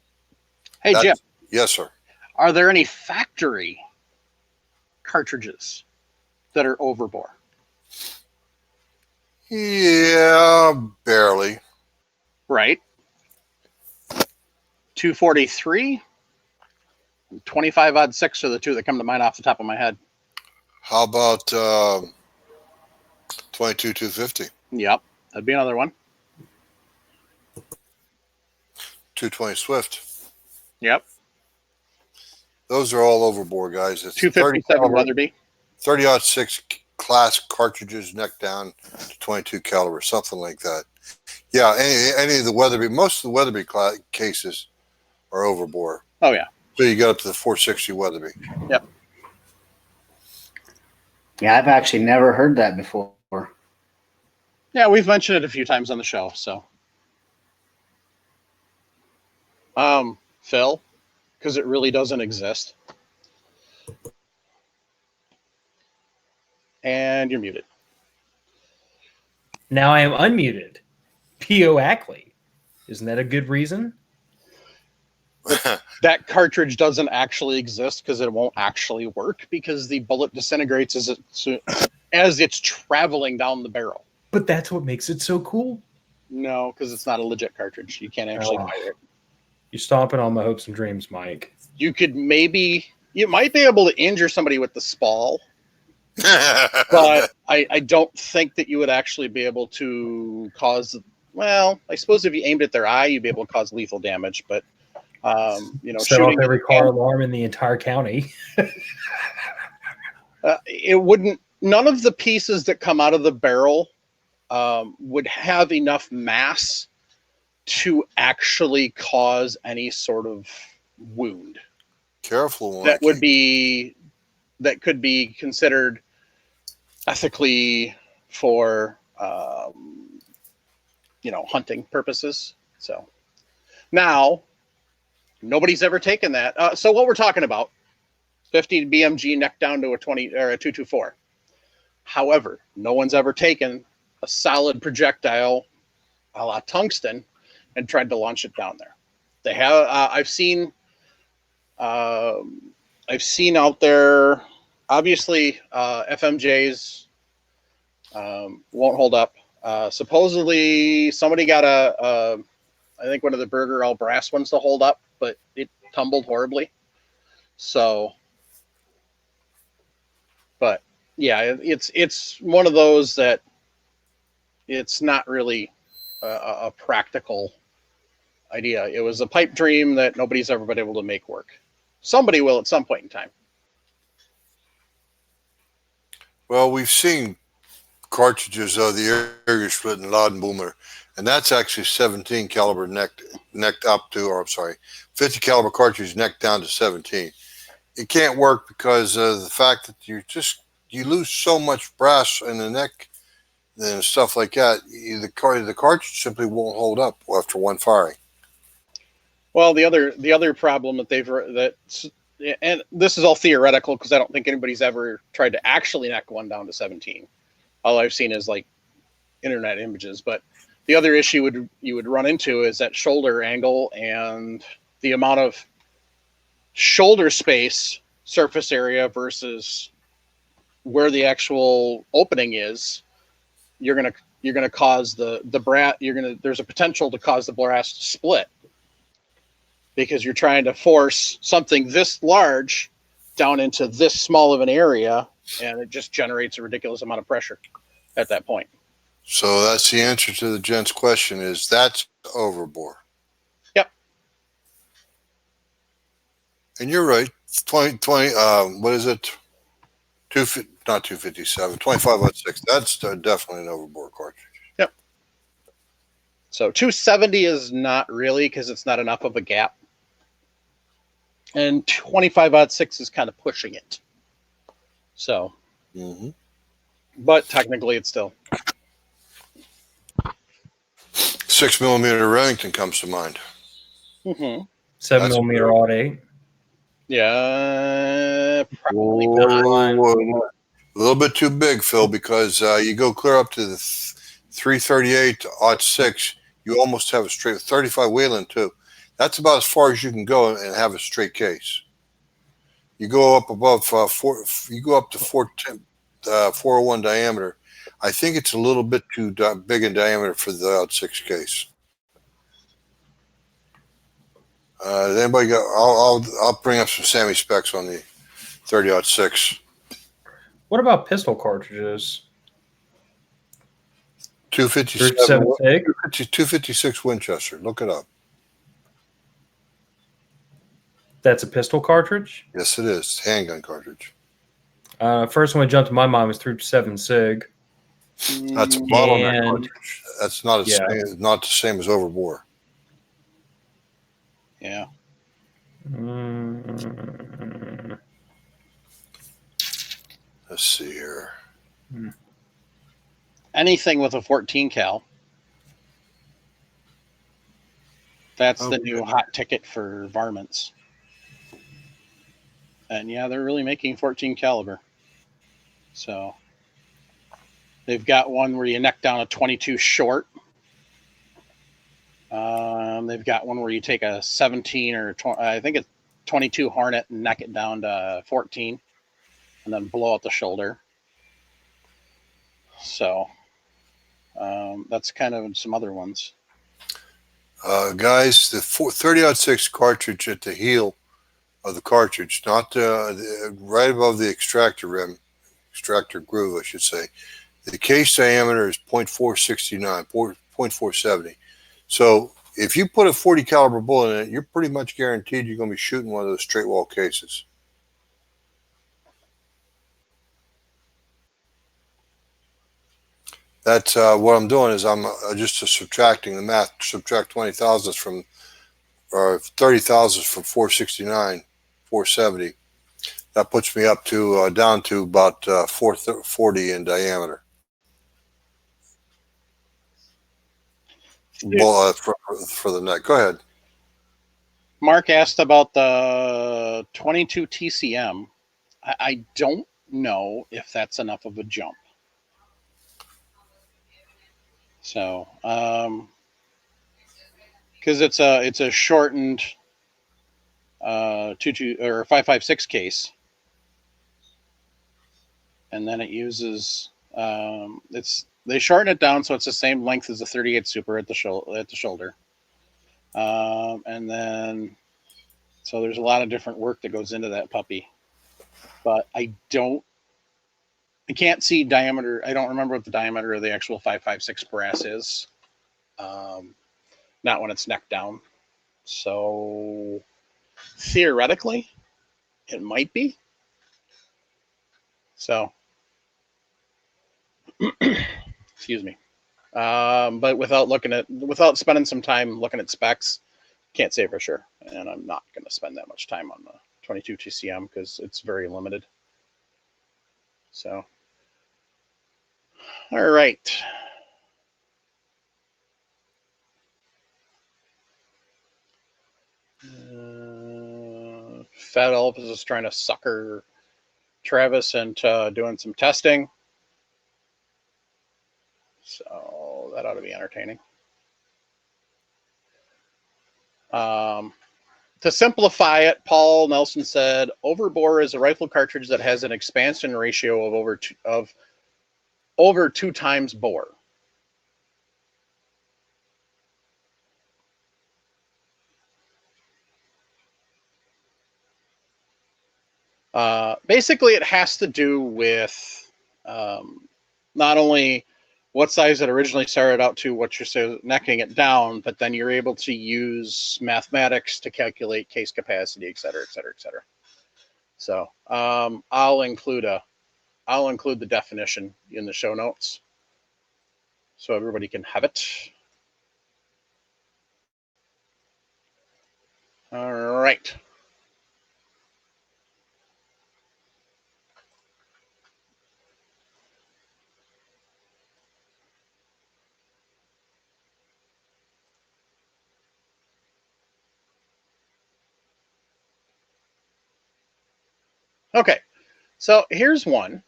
Hey, Jim, Yes, sir. are there any factory cartridges that are overbore? Yeah, barely. Right. 243, 25 odd 6 are the two that come to mind off the top of my head. How about 22 250? Yep, that'd be another one. 220 Swift. Yep, Those are all overboard, guys. It's 257 Weatherby. 30-06 class cartridges, neck down to 22 caliber, something like that. Yeah, any of the Weatherby, most of the Weatherby cases are overbore. Oh yeah. So you got up to the 460 Weatherby. Yep. Yeah, I've actually never heard that before. Yeah, we've mentioned it a few times on the show. So, Phil, because it really doesn't exist. And you're muted. Now I am unmuted. P.O. Ackley. Isn't that a good reason? That cartridge doesn't actually exist because it won't actually work because the bullet disintegrates as it's traveling down the barrel. But that's what makes it so cool. No, because it's not a legit cartridge. You can't actually Oh. fire it. You're stomping on my hopes and dreams, Mike. You might be able to injure somebody with the spall, but I don't think that you would actually be able to cause. Well, I suppose if you aimed at their eye, you'd be able to cause lethal damage. But Set off every car alarm in the entire county. It wouldn't. None of the pieces that come out of the barrel would have enough mass to actually cause any sort of wound. Careful. That could be considered ethically for hunting purposes. So now nobody's ever taken that. So what we're talking about, 50 BMG neck down to a 20 or a 224. However, no one's ever taken a solid projectile a la tungsten and tried to launch it down there. They have. I've seen out there. Obviously, FMJs won't hold up. Supposedly, somebody got I think one of the Berger all brass ones to hold up, but it tumbled horribly. So, but yeah, it's one of those that it's not really a practical idea. It was a pipe dream that nobody's ever been able to make work. Somebody will at some point in time. Well, we've seen cartridges of the area split and Ladenboomer, and that's actually 17 caliber necked up to, or I'm sorry, 50 caliber cartridge necked down to 17. It can't work because of the fact that you lose so much brass in the neck and stuff like that. The cartridge simply won't hold up after one firing. Well, the other problem and this is all theoretical because I don't think anybody's ever tried to actually neck one down to 17. All I've seen is like internet images. But the other issue you would run into is that shoulder angle and the amount of shoulder space, surface area versus where the actual opening is. You're gonna cause the brass. There's a potential to cause the brass to split because you're trying to force something this large down into this small of an area, and it just generates a ridiculous amount of pressure at that point. So that's the answer to the gent's question: is that's overbore. Yep. And you're right. 20. What is it? Not 257. 25/6. That's definitely an overbore cartridge. Yep. So 270 is not really because it's not enough of a gap. And 25/6 is kind of pushing it. So, but technically it's still. 6mm Remington comes to mind. 7mm Aud 8. Yeah, probably a little bit too big, Phil, because you go clear up to the 338/6, you almost have a straight 35 Whelen too. That's about as far as you can go and have a straight case. You go up above you go up to 401 diameter. I think it's a little bit too big in diameter for the 6 case. Does anybody got? I'll bring up some Sammy specs on the 30-06. What about pistol cartridges? 257, 37 SIG? 256 Winchester. Look it up. That's a pistol cartridge? Yes, it is. Handgun cartridge. First one that jumped to my mind was 37 SIG. That's a bottleneck And cartridge. That's not not the same as overbore. Yeah. mm, Let's see here. Anything with a 14 cal. That's the Okay. new hot ticket for varmints. And yeah, they're really making 14 caliber. So they've got one where you neck down a 22 short. They've got one where you take a 17 or 20, I think it's 22 Hornet and neck it down to 14 and then blow out the shoulder. So that's kind of some other ones. Guys, the 30-06 cartridge at the heel of the cartridge, not right above the extractor rim, extractor groove, I should say. The case diameter is 0.469, 0.470. So if you put a 40 caliber bullet in it, you're pretty much guaranteed you're going to be shooting one of those straight wall cases. That's what I'm doing is I'm just subtracting the math. Subtract 20 thousandths from, or 30 thousandths from 469, 470. That puts me up to down to about 440 in diameter. Well, for the neck. Go ahead. Mark asked about the 22 TCM. I don't know if that's enough of a jump. So, because it's a shortened 22 or 5.56 case, and then it uses they shorten it down so it's the same length as the 38 Super at the shoulder, and then so there's a lot of different work that goes into that puppy, but I can't see diameter. I don't remember what the diameter of the actual 5.56 brass is. Not when it's neck down. So theoretically, it might be. So, excuse me. But without spending some time looking at specs, can't say for sure. And I'm not going to spend that much time on the 22 TCM because it's very limited. So, all right. Fat Elvis is trying to sucker Travis into doing some testing. So that ought to be entertaining. To simplify it, Paul Nelson said, overbore is a rifle cartridge that has an expansion ratio of over 2 times bore. Basically, it has to do with not only what size it originally started out to, what you're necking it down, but then you're able to use mathematics to calculate case capacity, et cetera, et cetera, et cetera. So I'll include the definition in the show notes so everybody can have it. All right. Okay, so here's one.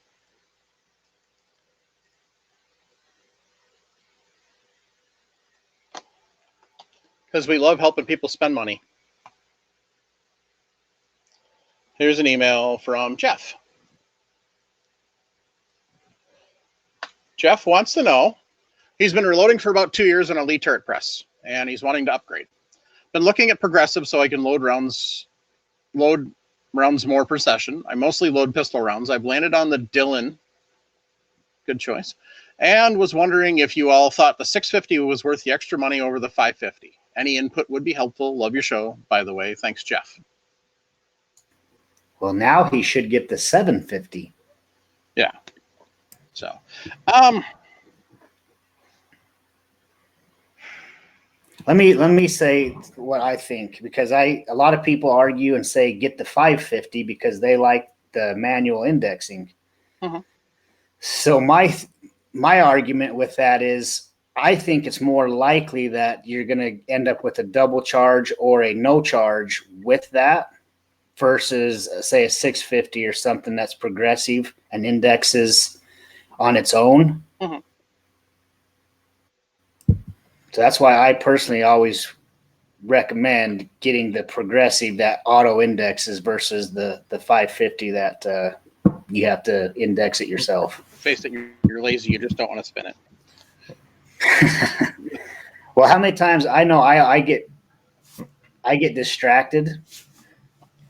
Because we love helping people spend money. Here's an email from Jeff. Jeff wants to know, he's been reloading for about 2 years on a Lee turret press, and he's wanting to upgrade. Been looking at progressive so I can load rounds more per session. I mostly load pistol rounds. I've landed on the Dillon. Good choice. And was wondering if you all thought the 650 was worth the extra money over the 550. Any input would be helpful. Love your show, by the way. Thanks, Jeff. Well, now he should get the 750. Yeah. So, Let me say what I think, because a lot of people argue and say get the 550 because they like the manual indexing. Mhm. So my argument with that is I think it's more likely that you're going to end up with a double charge or a no charge with that versus say a 650 or something that's progressive and indexes on its own. Mhm. So that's why I personally always recommend getting the progressive that auto indexes versus the 550 that you have to index it yourself. face it, you're lazy. You just don't want to spin it. Well, how many times I know I get distracted,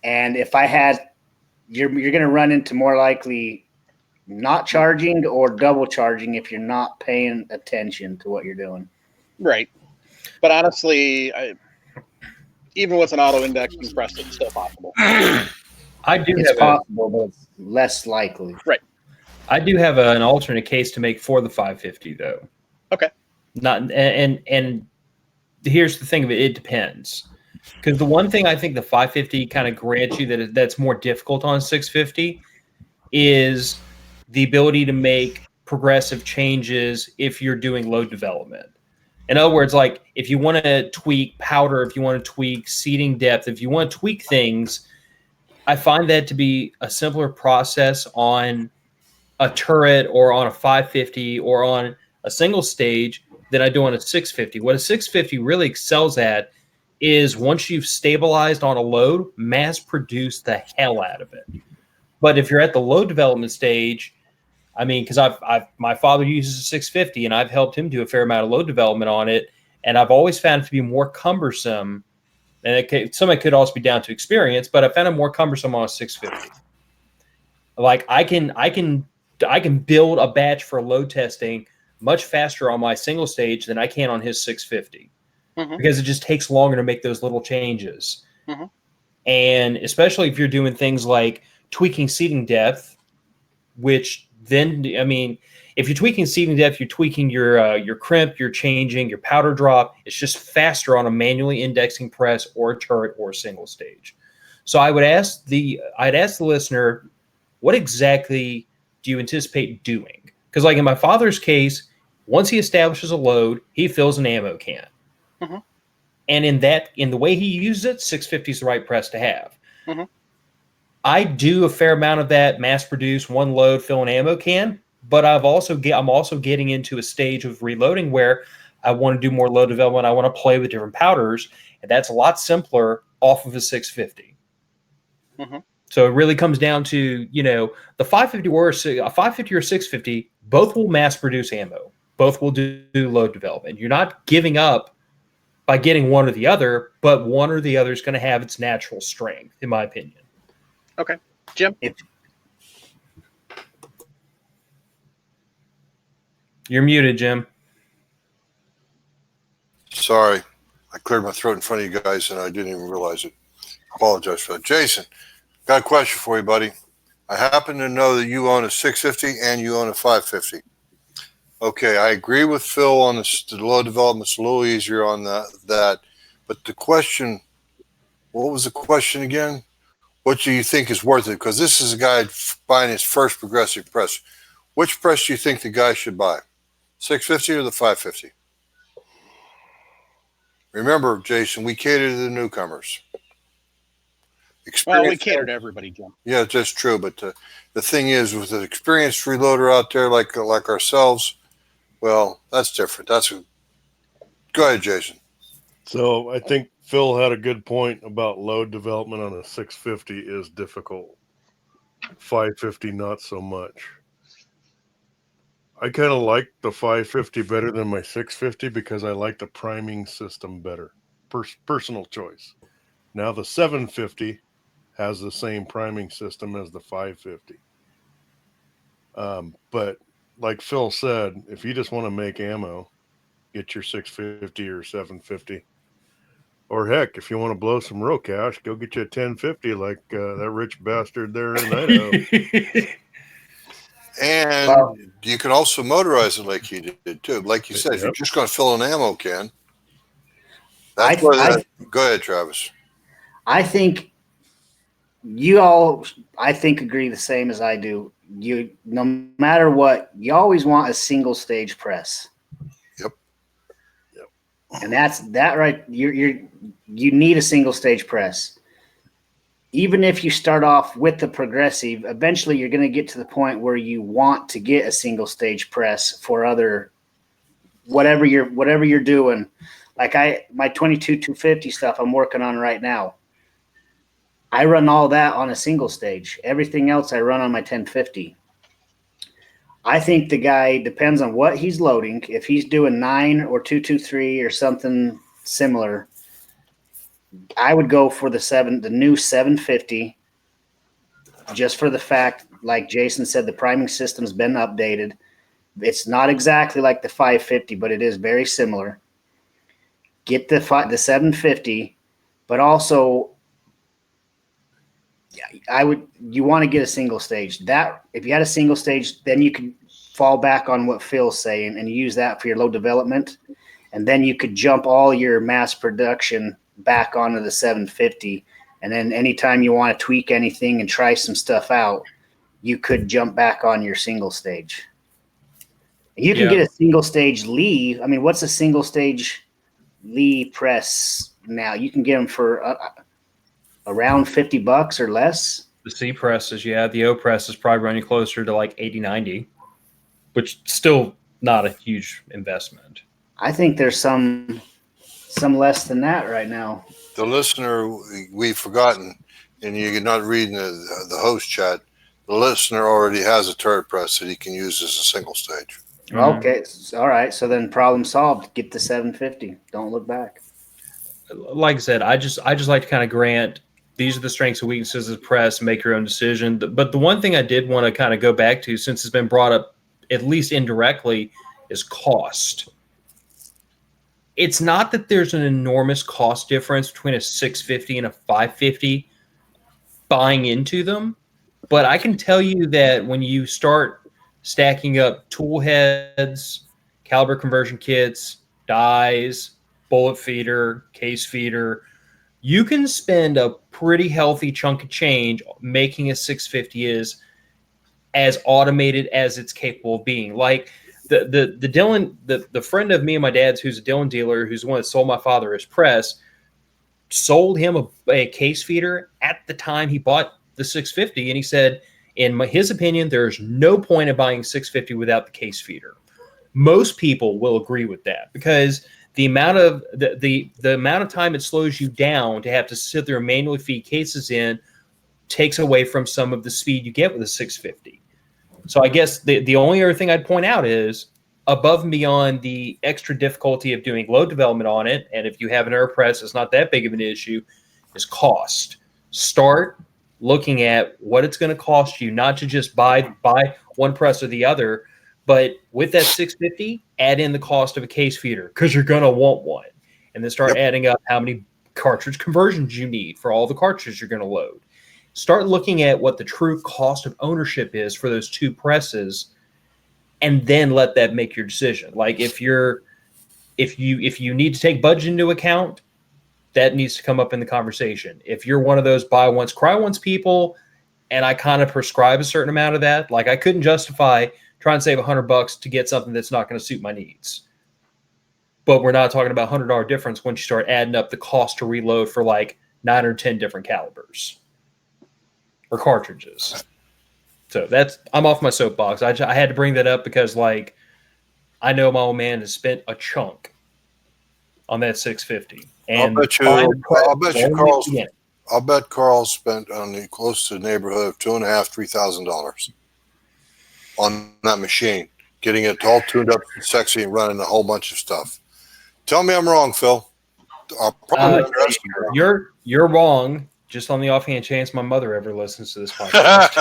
and if I had, you're going to run into more likely not charging or double charging if you're not paying attention to what you're doing. Right. But honestly, even with an auto indexing press, it's still possible. I do It's have possible, but it's less likely. Right. I do have an alternate case to make for the 550 though. Okay. Not and here's the thing of it: it depends. Because the one thing I think the 550 kind of grants you that's more difficult on 650 is the ability to make progressive changes if you're doing load development. In other words, like if you want to tweak powder, if you want to tweak seating depth, if you want to tweak things, I find that to be a simpler process on a turret or on a 550 or on a single stage than I do on a 650. What a 650 really excels at is once you've stabilized on a load, mass produce the hell out of it. But if you're at the load development stage, I mean, because my father uses a 650 and I've helped him do a fair amount of load development on it, and I've always found it to be more cumbersome. And some of it could also be down to experience, but I found it more cumbersome on a 650. Like I can build a batch for load testing much faster on my single stage than I can on his 650 because it just takes longer to make those little changes. Mhm. And especially if you're doing things like tweaking seating depth, which then, I mean, if you're tweaking seating depth, you're tweaking your crimp, you're changing your powder drop. It's just faster on a manually indexing press or a turret or a single stage. So I'd ask the listener, what exactly do you anticipate doing? Because like in my father's case, once he establishes a load, he fills an ammo can. Mhm. And in the way he uses it, 650 is the right press to have. Mhm. I do a fair amount of that, mass produce one load, fill an ammo can, but I'm also getting into a stage of reloading where I want to do more load development. I want to play with different powders, and that's a lot simpler off of a 650. Mhm. So it really comes down to, the 550 or a 550 or 650, both will mass produce ammo. Both will do load development. You're not giving up by getting one or the other, but one or the other is going to have its natural strength, in my opinion. Okay. Jim? You're muted, Jim. Sorry, I cleared my throat in front of you guys and I didn't even realize it. Apologize for that. Jason, got a question for you, buddy. I happen to know that you own a 650 and you own a 550. Okay, I agree with Phil on the load development's a little easier on that. But the question, what was the question again? What do you think is worth it? Because this is a guy buying his first progressive press. Which press do you think the guy should buy? 650 or the 550? Remember, Jason, we cater to the newcomers. Well, we cater to everybody, Jim. Yeah, that's true. But the thing is, with an experienced freeloader out there like ourselves, well, that's different. Go ahead, Jason. So I think Phil had a good point about load development on a 650 is difficult. 550, not so much. I kind of like the 550 better than my 650 because I like the priming system better. personal choice. Now the 750 has the same priming system as the 550. But like Phil said, if you just want to make ammo, get your 650 or 750. Or heck, if you want to blow some real cash, go get you a 1050 like that rich bastard there in Idaho. And Well- you can also motorize it like he did too. Like you said, if you're Yep. just going to fill an ammo can, I- that's where I- that. Go ahead, Travis. I think you all, I think, agree the same as I do. You, no matter what, you always want a single stage press. Yep. And that's that right. You need a single stage press. Even if you start off with the progressive, eventually you're going to get to the point where you want to get a single stage press for other whatever you're doing. Like my 22 250 stuff I'm working on right now. I run all that on a single stage. Everything else I run on my 1050. I think the guy depends on what he's loading. If he's doing 9 or 223 or something similar, I would go for the new 750, just for the fact, like Jason said, the priming system's been updated. It's not exactly like the 550, but it is very similar. Get the 750, but also you want to get a single stage. That if you had a single stage, then you could fall back on what Phil's saying and use that for your low development, and then you could jump all your mass production back onto the 750. And then anytime you want to tweak anything and try some stuff out, you could jump back on your single stage. You can get a single stage Lee. I mean, what's a single stage Lee press now? You can get them for around $50 or less. The C presses, yeah. The O press is probably running closer to like 80, 90, which still not a huge investment. I think there's some less than that right now. The listener, we've forgotten, and you're not reading the host chat. The listener already has a turret press that he can use as a single stage. Okay, all right. So then problem solved. Get the 750. Don't look back. Like I said, I just like to kind of grant these are the strengths and weaknesses of the press, make your own decision. But the one thing I did want to kind of go back to, since it's been brought up at least indirectly, is cost. It's not that there's an enormous cost difference between a 650 and a 550 buying into them, but I can tell you that when you start stacking up tool heads, caliber conversion kits, dies, bullet feeder, case feeder, you can spend a pretty healthy chunk of change making a 650 is as automated as it's capable of being. Like the Dillon, the friend of me and my dad's who's a Dillon dealer, who's the one that sold my father his press, sold him a case feeder at the time he bought the 650, and he said, in his opinion, there's no point in buying 650 without the case feeder. Most people will agree with that because the amount of the amount of time it slows you down to have to sit there and manually feed cases in takes away from some of the speed you get with a 650. So I guess the only other thing I'd point out is above and beyond the extra difficulty of doing load development on it, and if you have an air press, it's not that big of an issue, is cost. Start looking at what it's going to cost you, not to just buy one press or the other, but with that 650, add in the cost of a case feeder because you're going to want one. And then start adding up how many cartridge conversions you need for all the cartridges you're going to load. Start looking at what the true cost of ownership is for those two presses, and then let that make your decision. Like if you need to take budget into account, that needs to come up in the conversation. If you're one of those buy once, cry once people, and I kind of prescribe a certain amount of that, like I couldn't justify trying to save $100 to get something that's not going to suit my needs. But we're not talking about $100 difference once you start adding up the cost to reload for like 9 or 10 different calibers or cartridges. So I'm off my soapbox. I had to bring that up because like I know my old man has spent a chunk on that 650. And I'll bet Carl spent close to the neighborhood of $2,500–$3,000 on that machine, getting it all tuned up and sexy and running a whole bunch of stuff. Tell me I'm wrong, Phil. probably Uh, underestimate You're wrong. Just on the offhand chance my mother ever listens to this podcast.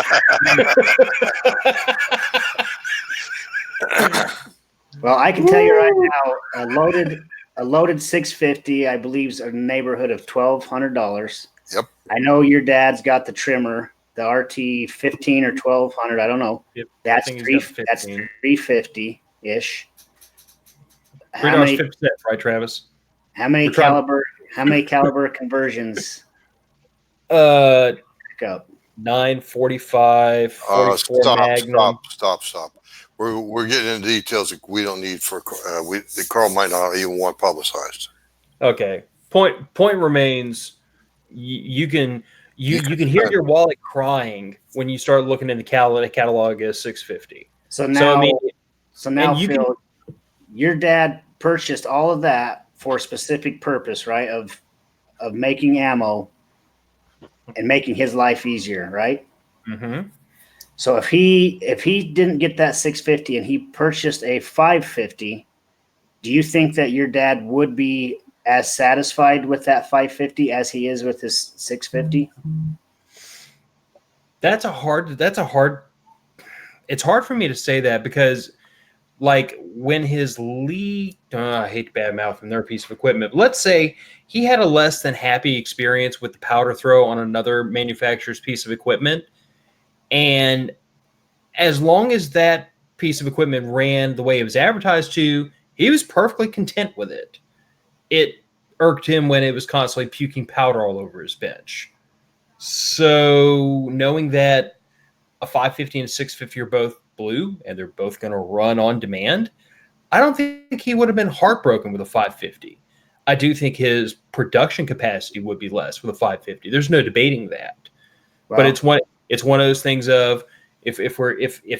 Well, I can tell you right now, a loaded 650, I believe, is a neighborhood of $1,200. Yep. I know your dad's got the trimmer, the RT 15 or 1200. I don't know. Yep, That's think he's got that's 15. 350 ish. How $3.50, many right, Travis? how many We're trying- caliber conversions Uh, pick up? 945, 44 Magnum. Stop. We're getting into details that we don't need for that Carl might not even want publicized. Okay. Point remains. You can hear your wallet crying when you start looking in the catalog as 650. So now, and you Phil, your dad purchased all of that for a specific purpose, right? Of making ammo and making his life easier, right? Mm-hmm. So if he didn't get that 650 and he purchased a 550, do you think that your dad would be as satisfied with that 550 as he is with his 650? That's a hard. It's hard for me to say that because, like, when his I hate to badmouth him, they're a piece of equipment. But let's say he had a less than happy experience with the powder throw on another manufacturer's piece of equipment, and as long as that piece of equipment ran the way it was advertised to, he was perfectly content with it. It irked him when it was constantly puking powder all over his bench. So knowing that a 550 and a 650 are both blue and they're both going to run on demand, I don't think he would have been heartbroken with a 550. I do think his production capacity would be less with a 550. There's no debating that. Well, But it's one of those things of if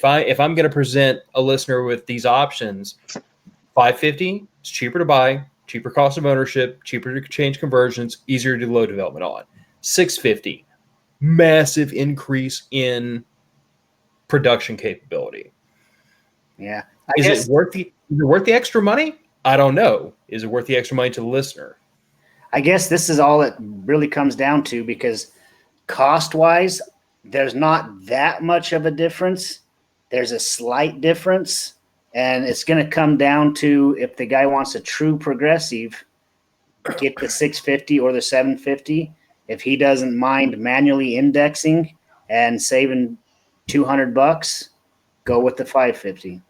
I'm going to present a listener with these options, 550 is cheaper to buy, cheaper cost of ownership, cheaper to change conversions, easier to do load development on. 650, massive increase in production capability. yeah. Is it worth the extra money? I don't know. Is it worth the extra money to the listener? I guess this is all it really comes down to, because cost-wise, there's not that much of a difference. There's a slight difference, and it's going to come down to if the guy wants a true progressive, get the 650 or the 750. If he doesn't mind manually indexing and saving $200, go with the 550.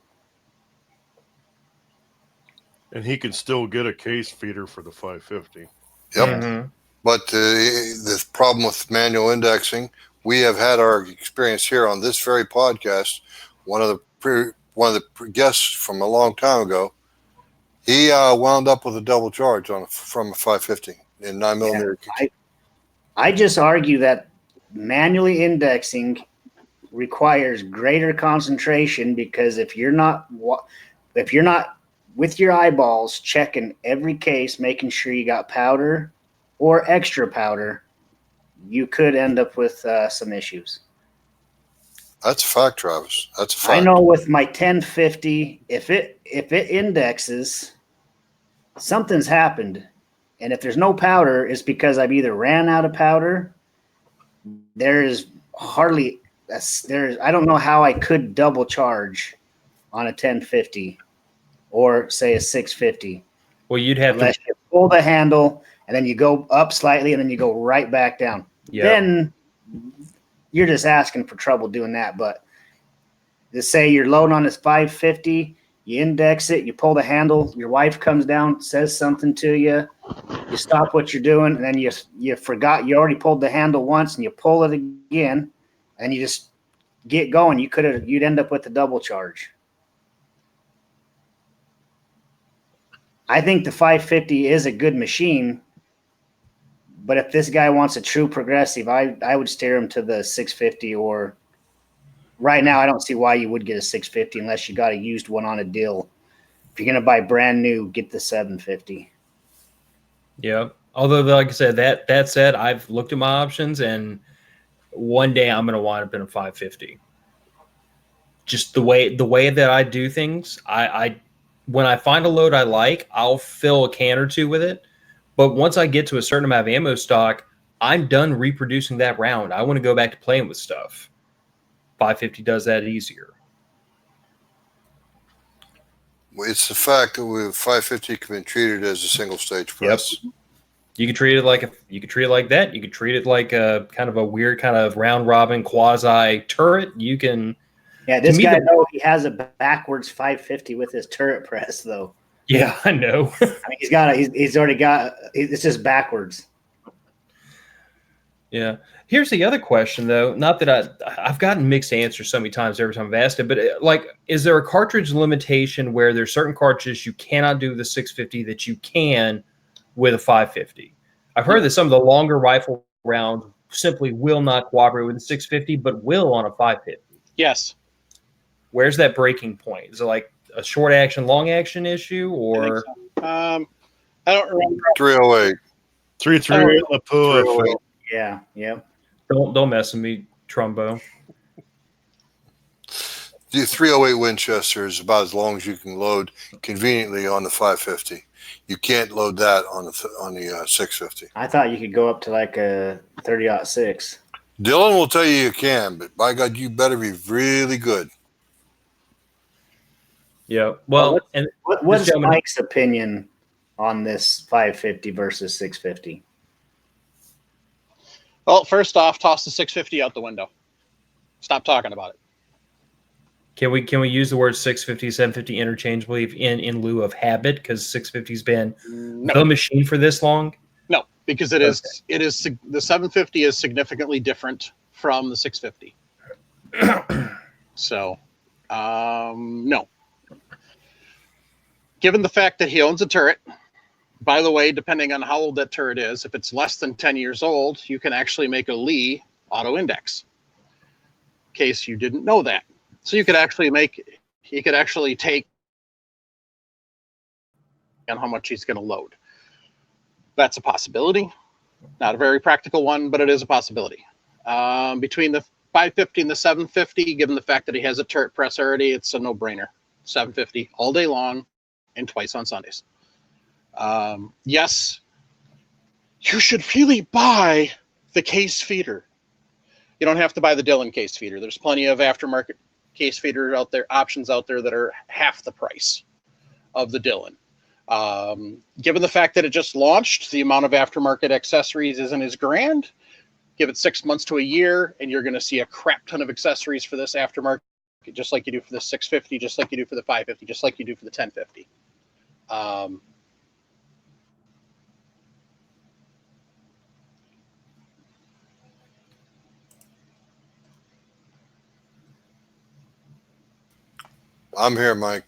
And he can still get a case feeder for the 550. Yep. Mm-hmm. But the problem with manual indexing, we have had our experience here on this very podcast. One of the guests from a long time ago, he wound up with a double charge from a 550 in 9mm. Yeah, I just argue that manually indexing requires greater concentration, because if you're not with your eyeballs checking every case, making sure you got powder or extra powder, you could end up with some issues. That's a fact, Travis. That's a fact. I know with my 1050, if it indexes, something's happened. And if there's no powder, it's because I've either ran out of powder. There is hardly I don't know how I could double charge on a 1050 or say a 650. Well, you'd have Unless you pull the handle and then you go up slightly and then you go right back down. Yeah. Then you're just asking for trouble doing that. But to say you're loading on this 550, you index it, you pull the handle, your wife comes down, says something to you, you stop what you're doing, and then you forgot you already pulled the handle once, and you pull it again, and you just get going. You'd end up with a double charge. I think the 550 is a good machine, but if this guy wants a true progressive, I would steer him to the 650. Or right now, I don't see why you would get a 650 unless you got a used one on a deal. If you're going to buy brand new, get the 750. Yeah. Although, like I said, that said, I've looked at my options, and one day I'm going to wind up in a 550. Just the way that I do things, I when I find a load I like, I'll fill a can or two with it. But once I get to a certain amount of ammo stock, I'm done reproducing that round. I want to go back to playing with stuff. 550 does that easier. It's the fact that with 550 can be treated as a single stage press. You could treat it like that. You could treat it like a kind of a weird kind of round robin quasi turret. You can. Yeah, this me, guy the- though he has a backwards 550 with his turret press though. Yeah, I know. I mean, he's already got. It's just backwards. Yeah. Here's the other question, though. Not that I've gotten mixed answers so many times every time I've asked it, but is there a cartridge limitation where there's certain cartridges you cannot do with the 650 that you can with a 550? I've heard that some of the longer rifle rounds simply will not cooperate with the 650, but will on a 550. Yes. Where's that breaking point? Is it like a short action, long action issue, or? I don't remember. 308. 338 Lapua. 308. Yeah, yeah. Don't mess with me, Trumbo. The 308 Winchester is about as long as you can load conveniently on the 550. You can't load that on the 650. I thought you could go up to like a 30-06. Dylan will tell you can, but by God, you better be really good. Yeah. Well, and What is gentleman- Mike's opinion on this 550 versus 650? Well, first off, toss the 650 out the window. Stop talking about it. Can we use the word 650, 750 interchangeably in lieu of habit? Because 650's been the machine for this long. No, because it is the 750 is significantly different from the 650. So, no. Given the fact that he owns a turret, by the way, depending on how old that turret is, if it's less than 10 years old, you can actually make a Lee auto index. In case you didn't know that. So you could actually take on how much he's going to load. That's a possibility. Not a very practical one, but it is a possibility. Between the 550 and the 750, given the fact that he has a turret press already, it's a no-brainer. 750 all day long and twice on Sundays. Yes, you should really buy the case feeder. You don't have to buy the Dillon case feeder. There's plenty of aftermarket case feeder out there, options out there that are half the price of the Dillon. Given the fact that it just launched, the amount of aftermarket accessories isn't as grand. Give it 6 months to a year, and you're going to see a crap ton of accessories for this aftermarket, just like you do for the 650, just like you do for the 550, just like you do for the 1050. I'm here, Mike.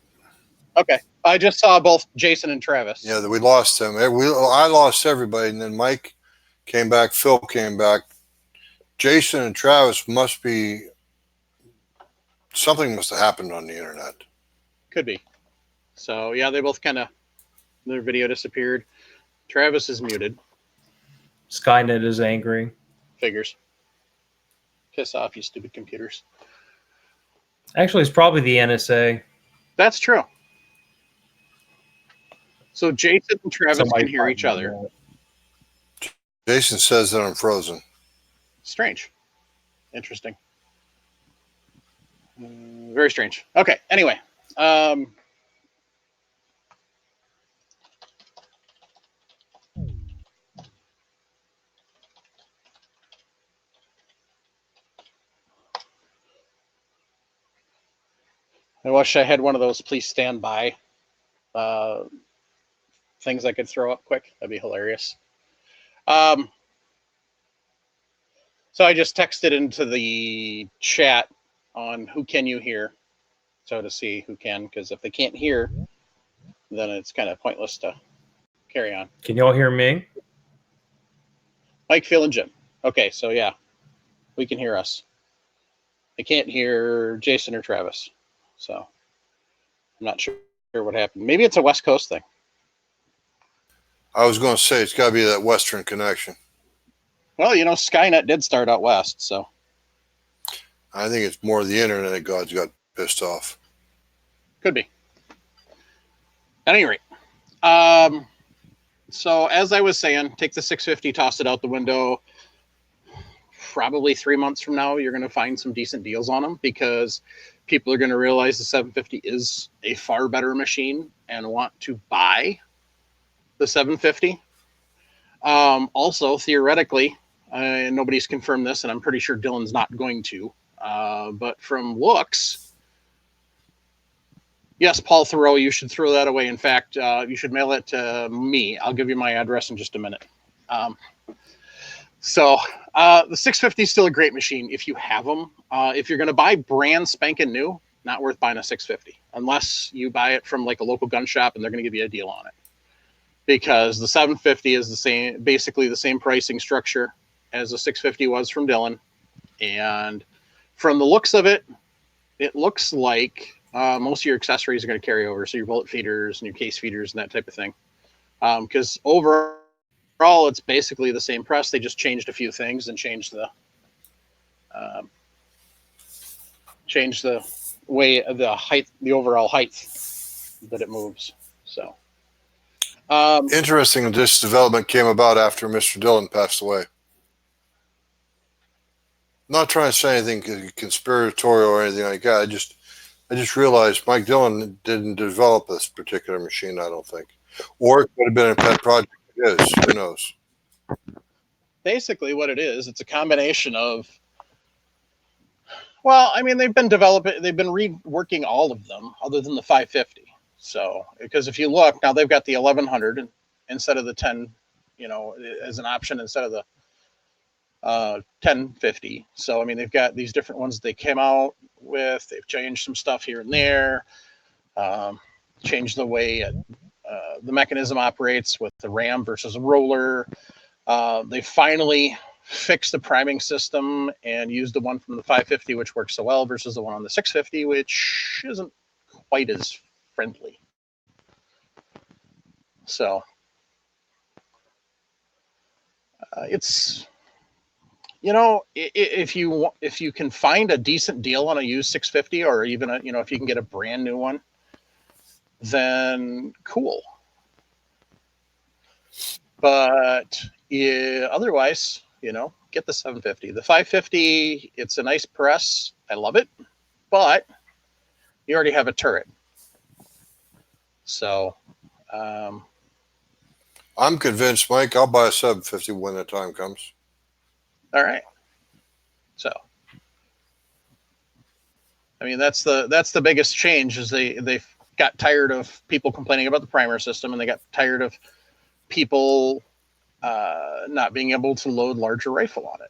Okay. I just saw both Jason and Travis. Yeah, we lost them. I lost everybody, and then Mike came back. Phil came back. Jason and Travis must be something must have happened on the internet. Could be. So yeah, they both kind of their video disappeared. Travis is muted. Skynet is angry. Figures. Piss off, you stupid computers. Actually, it's probably the NSA. That's true. So Jason and Travis Somebody can hear each other. Jason says that I'm frozen. Strange. Interesting. Very strange. Okay. Anyway. I wish I had one of those please stand by things I could throw up quick. That'd be hilarious. So I just texted into the chat on who can you hear, so to see who can, because if they can't hear, then it's kind of pointless to carry on. Can y'all hear me? Mike, Phil, and Jim. Okay, so yeah, we can hear us. I can't hear Jason or Travis, so I'm not sure what happened. Maybe it's a West Coast thing. I was going to say it's got to be that Western connection. Well, you know, Skynet did start out west, so I think it's more the internet that God's got pissed off. could be. At any rate, So as I was saying, take the 650, toss it out the window. Probably 3 months from now, you're going to find some decent deals on them because people are going to realize the 750 is a far better machine and want to buy the 750. Also, theoretically, nobody's confirmed this, and I'm pretty sure Dylan's not going to. But from looks, yes, Paul Thoreau, you should throw that away. In fact, you should mail it to me. I'll give you my address in just a minute. So the 650 is still a great machine if you have them. If you're going to buy brand spanking new, not worth buying a 650 unless you buy it from like a local gun shop and they're going to give you a deal on it. Because the 750 is the same, basically the same pricing structure as the 650 was from Dillon, and from the looks of it, it looks like most of your accessories are going to carry over. So your bullet feeders and your case feeders and that type of thing. Because overall, it's basically the same press. They just changed a few things and changed the way the height, the overall height that it moves. So Interesting. This development came about after Mr. Dillon passed away. Not trying to say anything conspiratorial or anything like that. I just realized Mike Dillon didn't develop this particular machine. I don't think, or it could have been a pet project of his. Who knows? basically what it is, it's a combination of, well, I mean, they've been reworking all of them other than the 550. So, because if you look now, they've got the 1100 instead of the 10, as an option instead of the 1050. So, I mean, they've got these different ones they came out with. They've changed some stuff here and there, changed the way the mechanism operates with the ram versus a roller. They finally fixed the priming system and used the one from the 550, which works so well, versus the one on the 650, which isn't quite as friendly. So it's, if you can find a decent deal on a used 650, or even if you can get a brand new one, then cool. But otherwise, get the 750. The 550, it's a nice press. I love it, but you already have a turret. So I'm convinced, Mike. I'll buy a 750 when the time comes. all right. So I mean, that's the biggest change, is they got tired of people complaining about the primer system, and they got tired of people not being able to load larger rifle on it.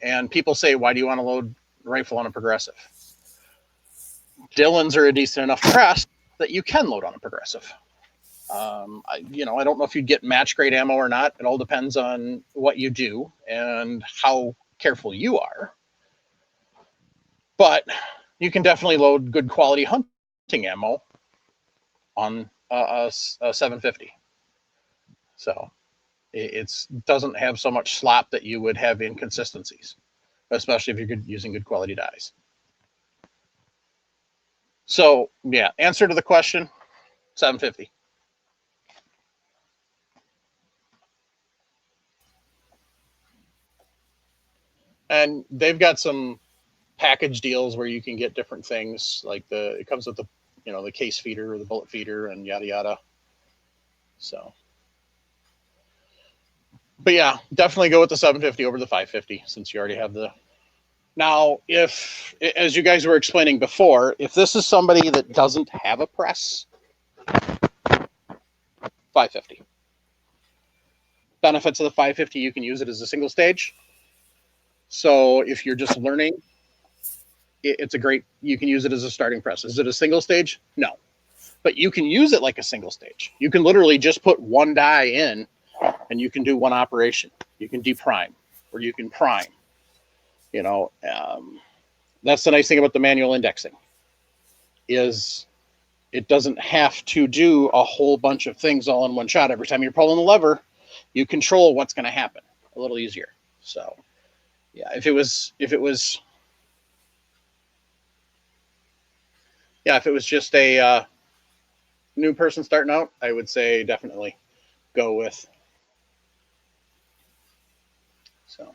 And people say, why do you want to load rifle on a progressive? Dillons are a decent enough press that you can load on a progressive. I don't know if you'd get match grade ammo or not. It all depends on what you do and how careful you are. But you can definitely load good quality hunting ammo on a 750. So it doesn't have so much slop that you would have inconsistencies, especially if you're using good quality dies. So yeah, answer to the question, 750. And they've got some package deals where you can get different things, like it comes with the the case feeder or the bullet feeder and yada yada. So, but yeah, definitely go with the 750 over the 550, since you already have the. Now, if, as you guys were explaining before, if this is somebody that doesn't have a press, 550. Benefits of the 550, you can use it as a single stage. So if you're just learning, you can use it as a starting press. Is it a single stage? No. But you can use it like a single stage. You can literally just put one die in and you can do one operation. You can deprime or you can prime. That's the nice thing about the manual indexing, is it doesn't have to do a whole bunch of things all in one shot. Every time you're pulling the lever, you control what's going to happen a little easier. So yeah, if it was just a new person starting out, I would say definitely go with. So,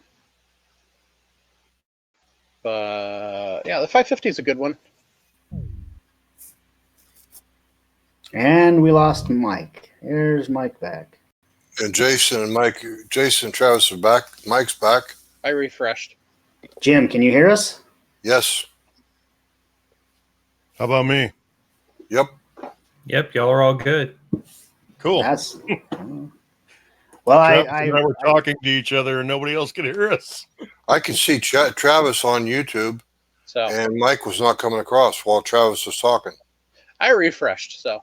but yeah, the 550 is a good one. And we lost Mike. Here's Mike back. And Jason and Travis are back. Mike's back. I refreshed. Jim, can you hear us? Yes. How about me? Yep. Yep, y'all are all good. Cool. That's well. Travis I and I were talking to each other, and nobody else could hear us. I can see Travis on YouTube, So and Mike was not coming across while Travis was talking. I refreshed. So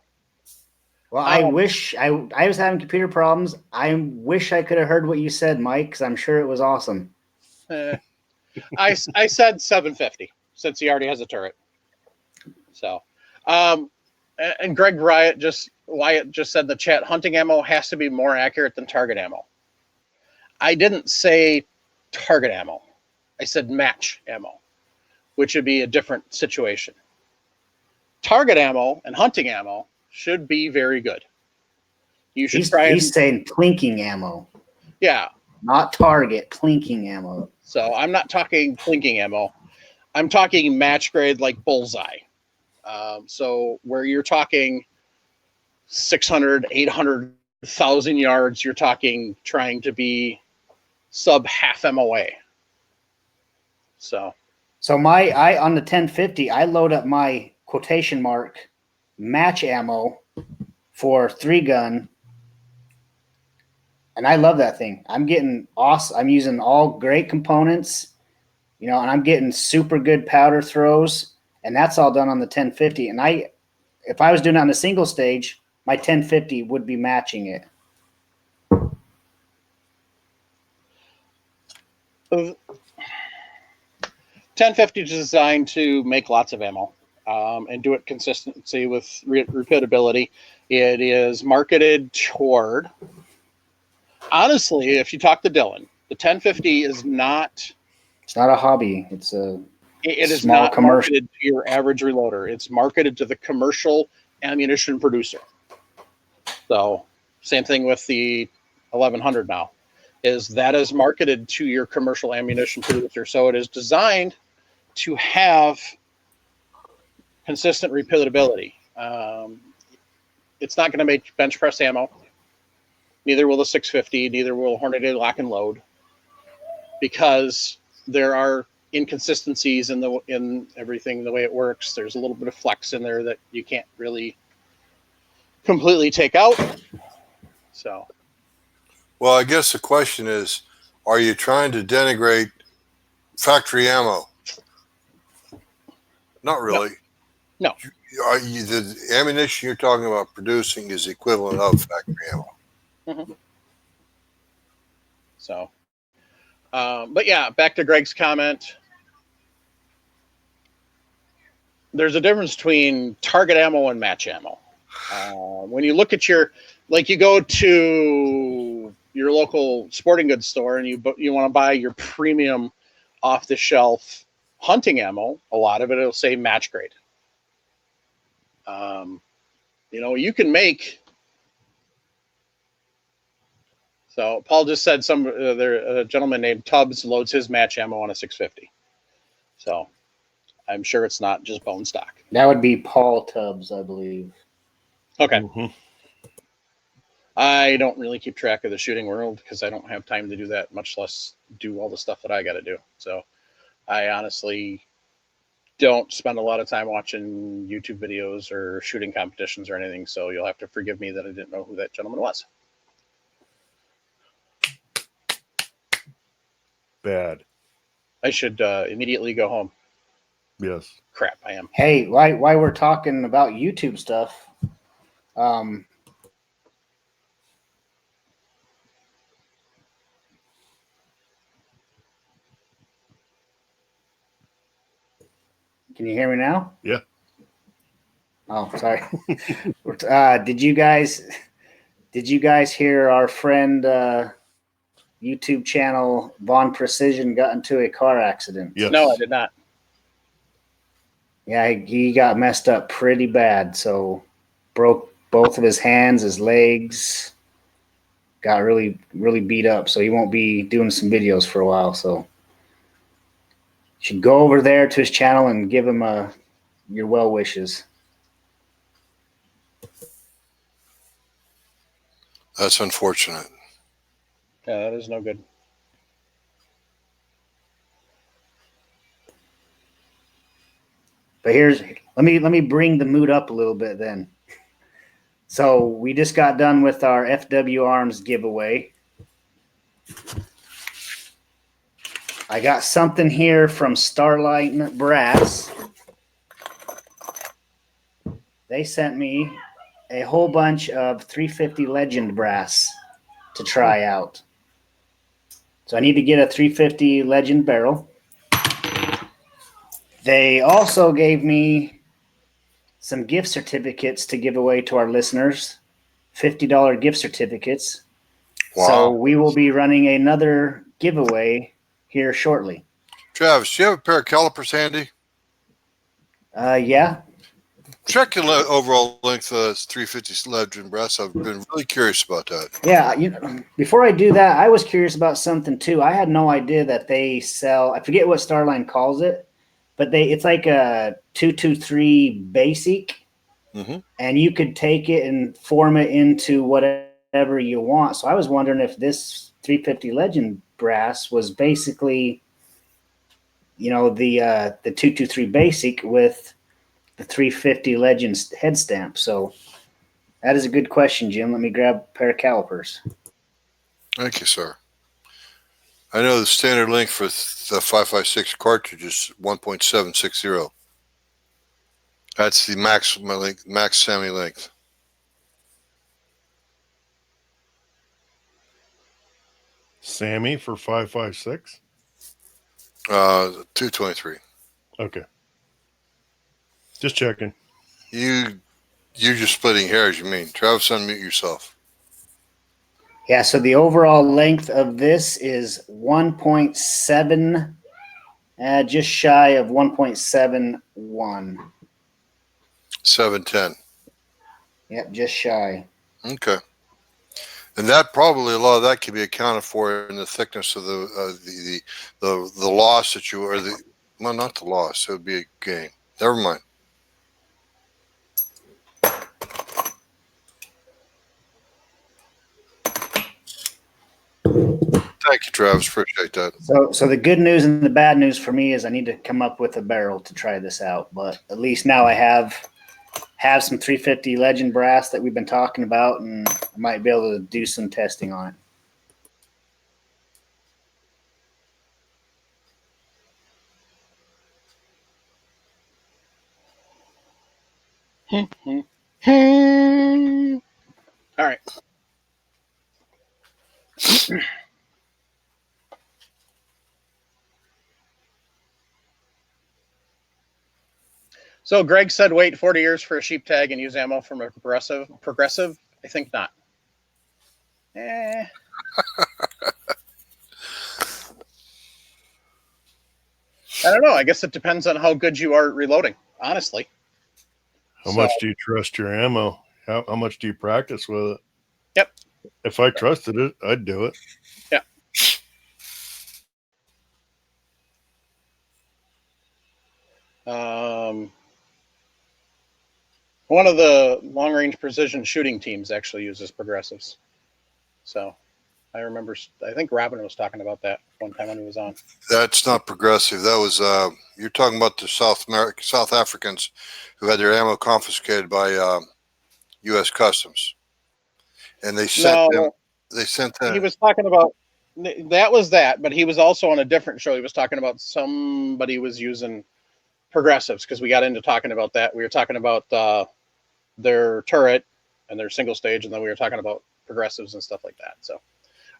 Well, I wish I was having computer problems. I wish I could have heard what you said, Mike, because I'm sure it was awesome. I said 750 since he already has a turret. So, and Greg Wyatt just said in the chat, hunting ammo has to be more accurate than target ammo. I didn't say target ammo. I said match ammo, which would be a different situation. Target ammo and hunting ammo should be very good. You should He's saying plinking ammo, yeah. not target, plinking ammo. So I'm not talking plinking ammo. I'm talking match grade like bullseye. So where you're talking 600, 800, 1,000 yards, you're talking trying to be sub half MOA. So I on the 1050, I load up my quotation mark match ammo for 3-gun. And I love that thing. I'm getting awesome. I'm using all great components, and I'm getting super good powder throws, and that's all done on the 1050. And if I was doing it on a single stage, my 1050 would be matching it. 1050 is designed to make lots of ammo and do it consistency with repeatability. It is marketed toward, honestly, if you talk to Dylan, the 1050 is not. It's not a hobby. It is not not commercial. Marketed to your average reloader. It's marketed to the commercial ammunition producer. So same thing with the 1100 now. Is marketed to your commercial ammunition producer. So it is designed to have consistent repeatability. It's not going to make bench press ammo. Neither will the 650. Neither will Hornady lock and load, because there are inconsistencies in everything, the way it works. There's a little bit of flex in there that you can't really completely take out. So, well, I guess the question is, are you trying to denigrate factory ammo? Not really. No. The ammunition you're talking about producing is equivalent of factory ammo. Mm-hmm. So, but yeah, back to Greg's comment. There's a difference between target ammo and match ammo. When you look at you go to your local sporting goods store and you want to buy your premium off the shelf hunting ammo, a lot of it'll say match grade. You can make. So Paul just said a gentleman named Tubbs loads his match ammo on a 650. So I'm sure it's not just bone stock. That would be Paul Tubbs, I believe. Okay. Mm-hmm. I don't really keep track of the shooting world because I don't have time to do that, much less do all the stuff that I got to do. So I honestly don't spend a lot of time watching YouTube videos or shooting competitions or anything. So you'll have to forgive me that I didn't know who that gentleman was. Bad. I should immediately go home. Yes. Crap, I am. Hey, why we're talking about YouTube stuff? Can you hear me now? Yeah. Oh, sorry. Did you guys hear our friend YouTube channel Vaughn Precision got into a car accident? Yes. No, I did not. Yeah, he got messed up pretty bad. So broke both of his hands, his legs. got really, really beat up. So he won't be doing some videos for a while. So you should go over there to his channel and give him your well wishes. That's unfortunate. Yeah, that is no good. But let me bring the mood up a little bit then. So we just got done with our FW Arms giveaway. I got something here from Starlight Brass. They sent me a whole bunch of 350 Legend brass to try out. So I need to get a 350 Legend barrel. They also gave me some gift certificates to give away to our listeners, $50 gift certificates. Wow. So we will be running another giveaway here shortly. Travis, do you have a pair of calipers handy? Yeah. Check your overall length of 350 Legend brass. I've been really curious about that. Yeah, before I do that, I was curious about something too. I had no idea that they sell, I forget what Starline calls it, but it's like a 223 basic, and you could take it and form it into whatever you want. So I was wondering if this 350 Legend brass was basically, the 223 basic with the 350 Legends head stamp. So that is a good question, Jim. Let me grab a pair of calipers. Thank you, sir. I know the standard length for the 5.56 cartridge is 1.760. That's the max semi length. Sammy for 5.56. 223. Okay. Just checking. You're just splitting hairs, you mean. Travis, unmute yourself. Yeah, so the overall length of this is 1.7, just shy of 1.71. 710. Yep, just shy. Okay. And that probably a lot of that can be accounted for in the thickness of the loss that you or the well, not the loss. It would be a gain. Never mind. Thank you, Travis. Appreciate that. So the good news and the bad news for me is I need to come up with a barrel to try this out. But at least now I have some 350 Legend brass that we've been talking about, and I might be able to do some testing on All right. So Greg said wait 40 years for a sheep tag and use ammo from a progressive. I think not. I don't know. I guess it depends on how good you are at reloading, honestly. How much do you trust your ammo? How much do you practice with it? Yep. If I trusted it, I'd do it. Yeah. One of the long-range precision shooting teams actually uses progressives. So I think Robin was talking about that one time when he was on. That's not progressive. That was you're talking about the South Africans who had their ammo confiscated by U.S. Customs, and they sent them. They sent them. He was talking about that, but he was also on a different show. He was talking about somebody was using progressives because we got into talking about that. We were talking about their turret and their single stage, and then we were talking about progressives and stuff like that. So,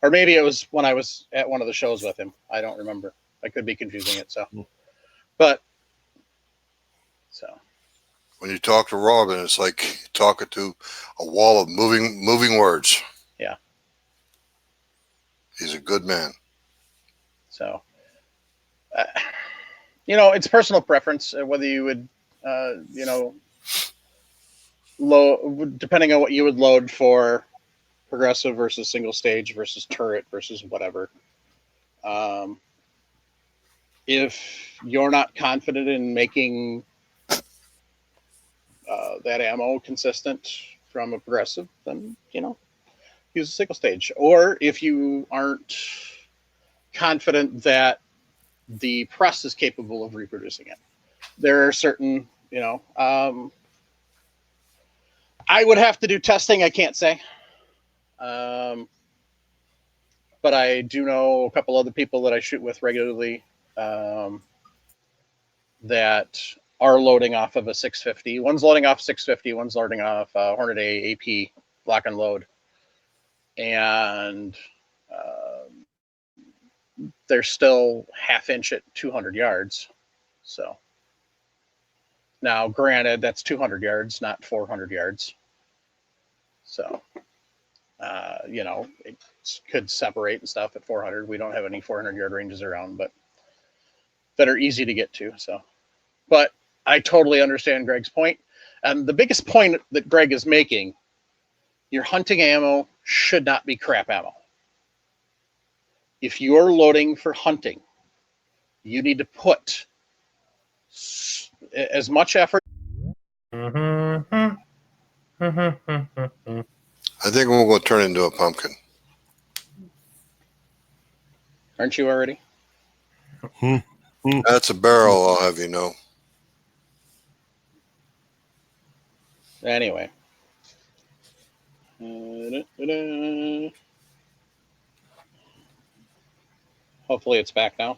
or maybe it was when I was at one of the shows with him. I don't remember. I could be confusing it. So, when you talk to Robin, it's like talking to a wall of moving words. Yeah, he's a good man. So, it's personal preference whether you would, load depending on what you would load for progressive versus single stage versus turret versus whatever. If you're not confident in making that ammo consistent from a progressive, then use a single stage. Or if you aren't confident that the press is capable of reproducing it, there are certain I would have to do testing. I can't say. But I do know a couple other people that I shoot with regularly that are loading off of a 650. One's loading off 650. One's loading off Hornady AP lock and load. And they're still half inch at 200 yards. So now, granted, that's 200 yards, not 400 yards. So, it could separate and stuff at 400. We don't have any 400-yard ranges around, but that are easy to get to. So, but I totally understand Greg's point. And the biggest point that Greg is making, your hunting ammo should not be crap ammo. If you're loading for hunting, you need to put as much effort. I think we're going to turn into a pumpkin. Aren't you already? That's a barrel, I'll have you know. Anyway. Hopefully it's back now.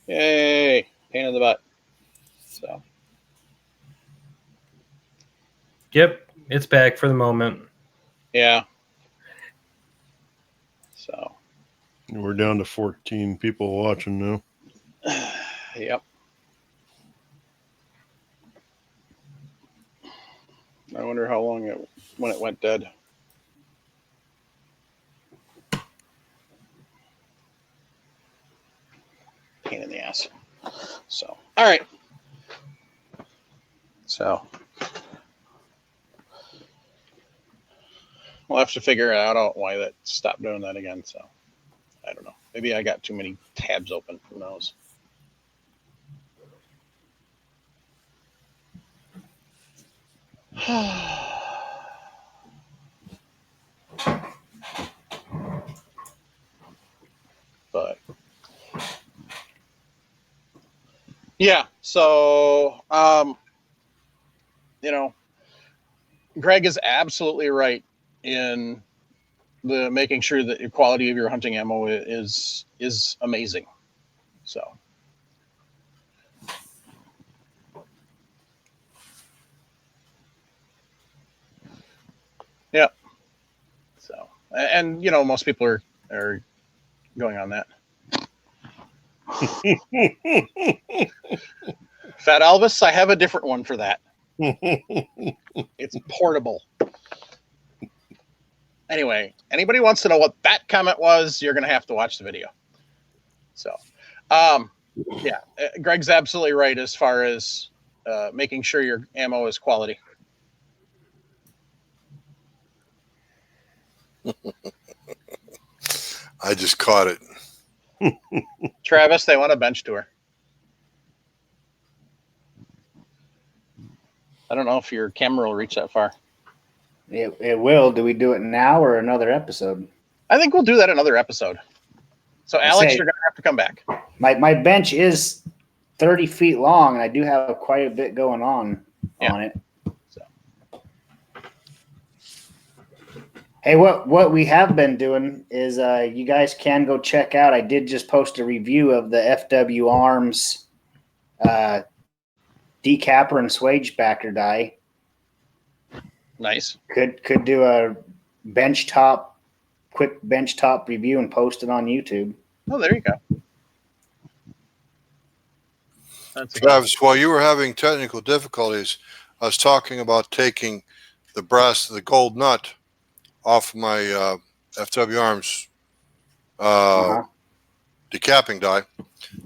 Yay! Pain in the butt. So. Yep, it's back for the moment. Yeah. So. We're down to 14 people watching now. Yep. I wonder how long when it went dead. Pain in the ass. So, all right. So, we'll have to figure out why that stopped doing that again. So, I don't know. Maybe I got too many tabs open. Who knows? But yeah, so Greg is absolutely right in the making sure that the quality of your hunting ammo is amazing. So yeah. So and most people are going on that. Fat Elvis, I have a different one for that. It's portable. Anyway, anybody wants to know what that comment was, you're going to have to watch the video. So, yeah, Greg's absolutely right as far as making sure your ammo is quality. I just caught it. Travis, they want a bench tour. I don't know if your camera will reach that far. It will. Do we do it now or another episode? I think we'll do that another episode. So, Alex, you're going to have to come back. My bench is 30 feet long, and I do have quite a bit going on it. So. Hey, what we have been doing is you guys can go check out. I did just post a review of the FW Arms decapper and swage backer die. Nice. Could do a quick bench top review and post it on YouTube. Oh, there you go. That's Travis, while you were having technical difficulties, I was talking about taking the gold nut off my FW Arms decapping die,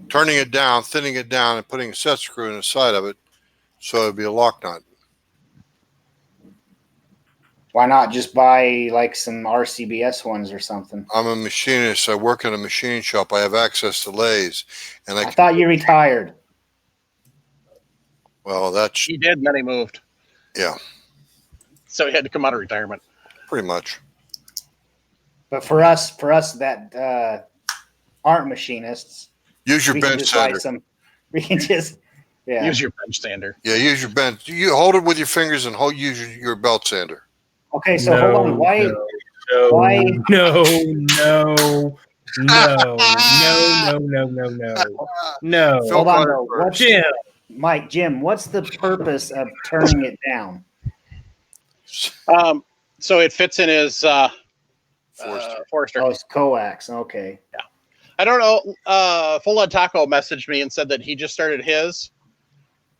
turning it down, thinning it down, and putting a set screw in the side of it so it'd be a lock nut. Why not just buy like some RCBS ones or something? I'm a machinist. I work in a machine shop. I have access to lathes, and I thought you retired. well, that's He did, and then he moved. Yeah. So he had to come out of retirement. pretty much. But for us that aren't machinists, Use your we can bench just buy sander. some. We can just Use your bench sander. Yeah, use your bench. You hold it with your fingers and use your belt sander. Okay, so hold on. Why? No, no. Phil Hold on Carter though. first. Jim, what's the purpose of turning it down? So it fits in his Forester. Oh, it's coax. Okay. I don't know. Full on Taco messaged me and said that he just started his.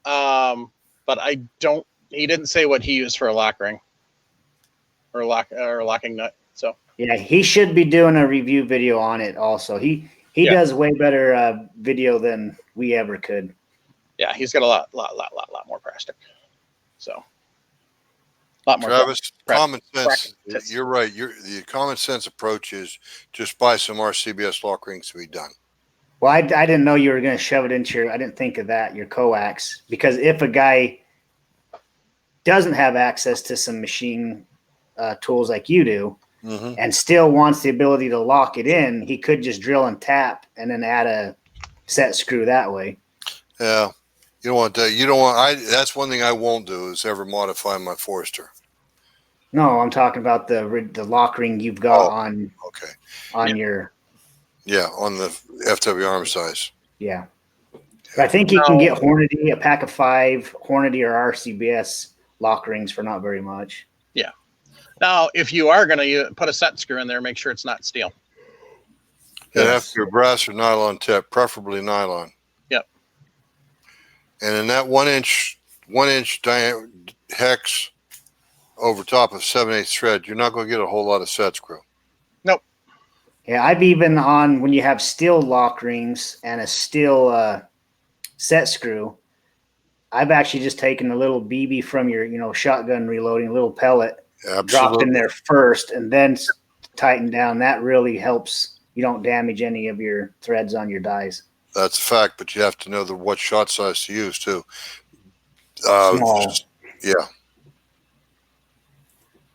But I don't. He didn't say what he used for a lock ring or locking nut. So Yeah, he should be doing a review video on it. Also, he Yeah. does way better video than we ever could. yeah, he's got a lot more plastic. So a lot more. Travis, common sense. practice. You're right. The common sense approach is just buy some RCBS lock rings to be done. Well, I didn't know you were going to shove it into your. I didn't think of that, your coax, because if a guy doesn't have access to some machine tools like you do, Mm-hmm. and still wants the ability to lock it in, he could just drill and tap and then add a set screw that way. Yeah, you don't want that. You don't want. That's one thing I won't do is ever modify my Forester. No, I'm talking about the lock ring you've got Oh. on Okay. your. Yeah, on the FW arm size. Yeah. But I think you can get Hornady, a pack of 5 Hornady or RCBS lock rings for not very much. Now, if you are going to put a set screw in there, make sure it's not steel. It have to be a brass or nylon tip, preferably nylon. Yep. And in that 1 inch hex over top of 7/8 thread, you're not going to get a whole lot of set screw. Yeah, I've even on when you have steel lock rings and a steel set screw, I've actually just taken a little BB from your shotgun reloading, a little pellet, dropped Absolutely. in there first, and then tighten down. That really helps. You don't damage any of your threads on your dies. That's a fact, but you have to know what shot size to use too. Small. Yeah.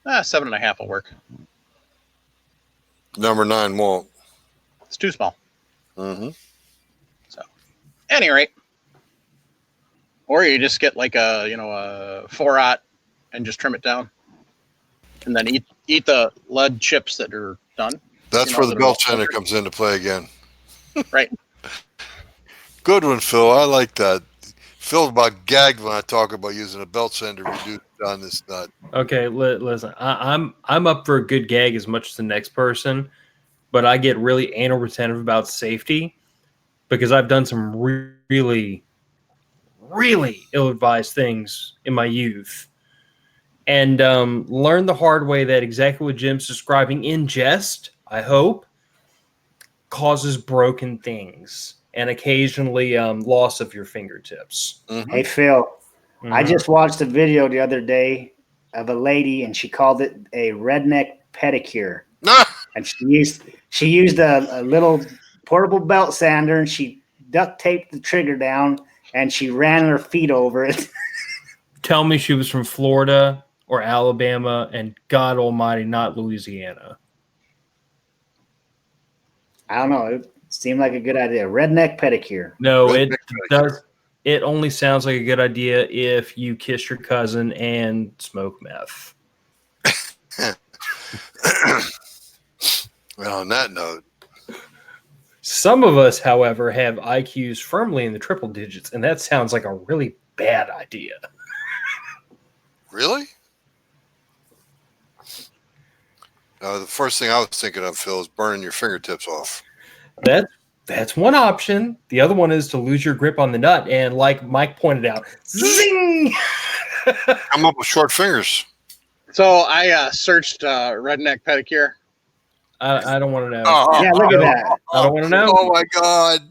7.5 will work. Number 9 won't. It's too small. Mm-hmm. Any rate, or you just get like a 4/0 and just trim it down, and then eat the lead chips that are done. That's where the belt sander comes into play again. Right. Good one, Phil. I like that. Phil's about gagged when I talk about using a belt sander to reduce on this nut. Okay, listen. I'm up for a good gag as much as the next person, but I get really anal retentive about safety because I've done some really, really ill-advised things in my youth, and learned the hard way that exactly what Jim's describing in jest, I hope, causes broken things and occasionally loss of your fingertips. Mm-hmm. Hey, Phil, I Mhm. just watched a video the other day of a lady, and she called it a redneck pedicure. And she used a little portable belt sander, and she duct taped the trigger down, and she ran her feet over it. Tell me she was from Florida or Alabama, and God Almighty, not Louisiana. I don't know. It seemed like a good idea. Redneck pedicure. No, Redneck it pedicure. does. It only sounds like a good idea if you kiss your cousin and smoke meth. Well, on that note, Some of us, however, have IQs firmly in the triple digits, and that sounds like a really bad idea. really? The first thing I was thinking of, Phil, is burning your fingertips off. That's one option. The other one is to lose your grip on the nut, and like Mike pointed out, zing! I'm up with short fingers. So I searched redneck pedicure. I don't want to know. Yeah, look at that. I don't want to know. Oh my God.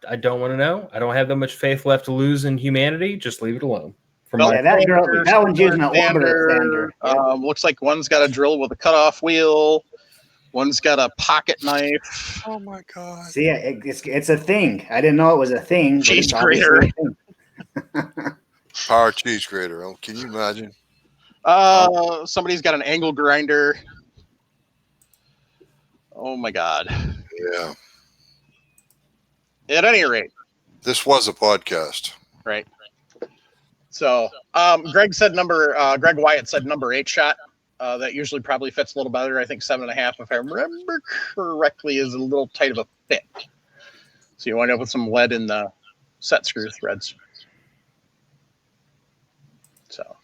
I don't want to know. I don't have that much faith left to lose in humanity. Just leave it alone. from Belt my Yeah, that girl, sander, that one's using an sander, orbiter sander. Yep. Looks like one's got a drill with a cutoff wheel. One's got a pocket knife. Oh my God. See, it's a thing. I didn't know it was a thing. But Cheese it's obviously grater. a thing. Power cheese grater. Oh, can you imagine? Somebody's got an angle grinder. Oh my God. Yeah. At any rate, This was a podcast. right. So, Greg Wyatt said number 8 shot. That usually probably fits a little better. I think 7.5, if I remember correctly, is a little tight of a fit. So you wind up with some lead in the set screw threads. So,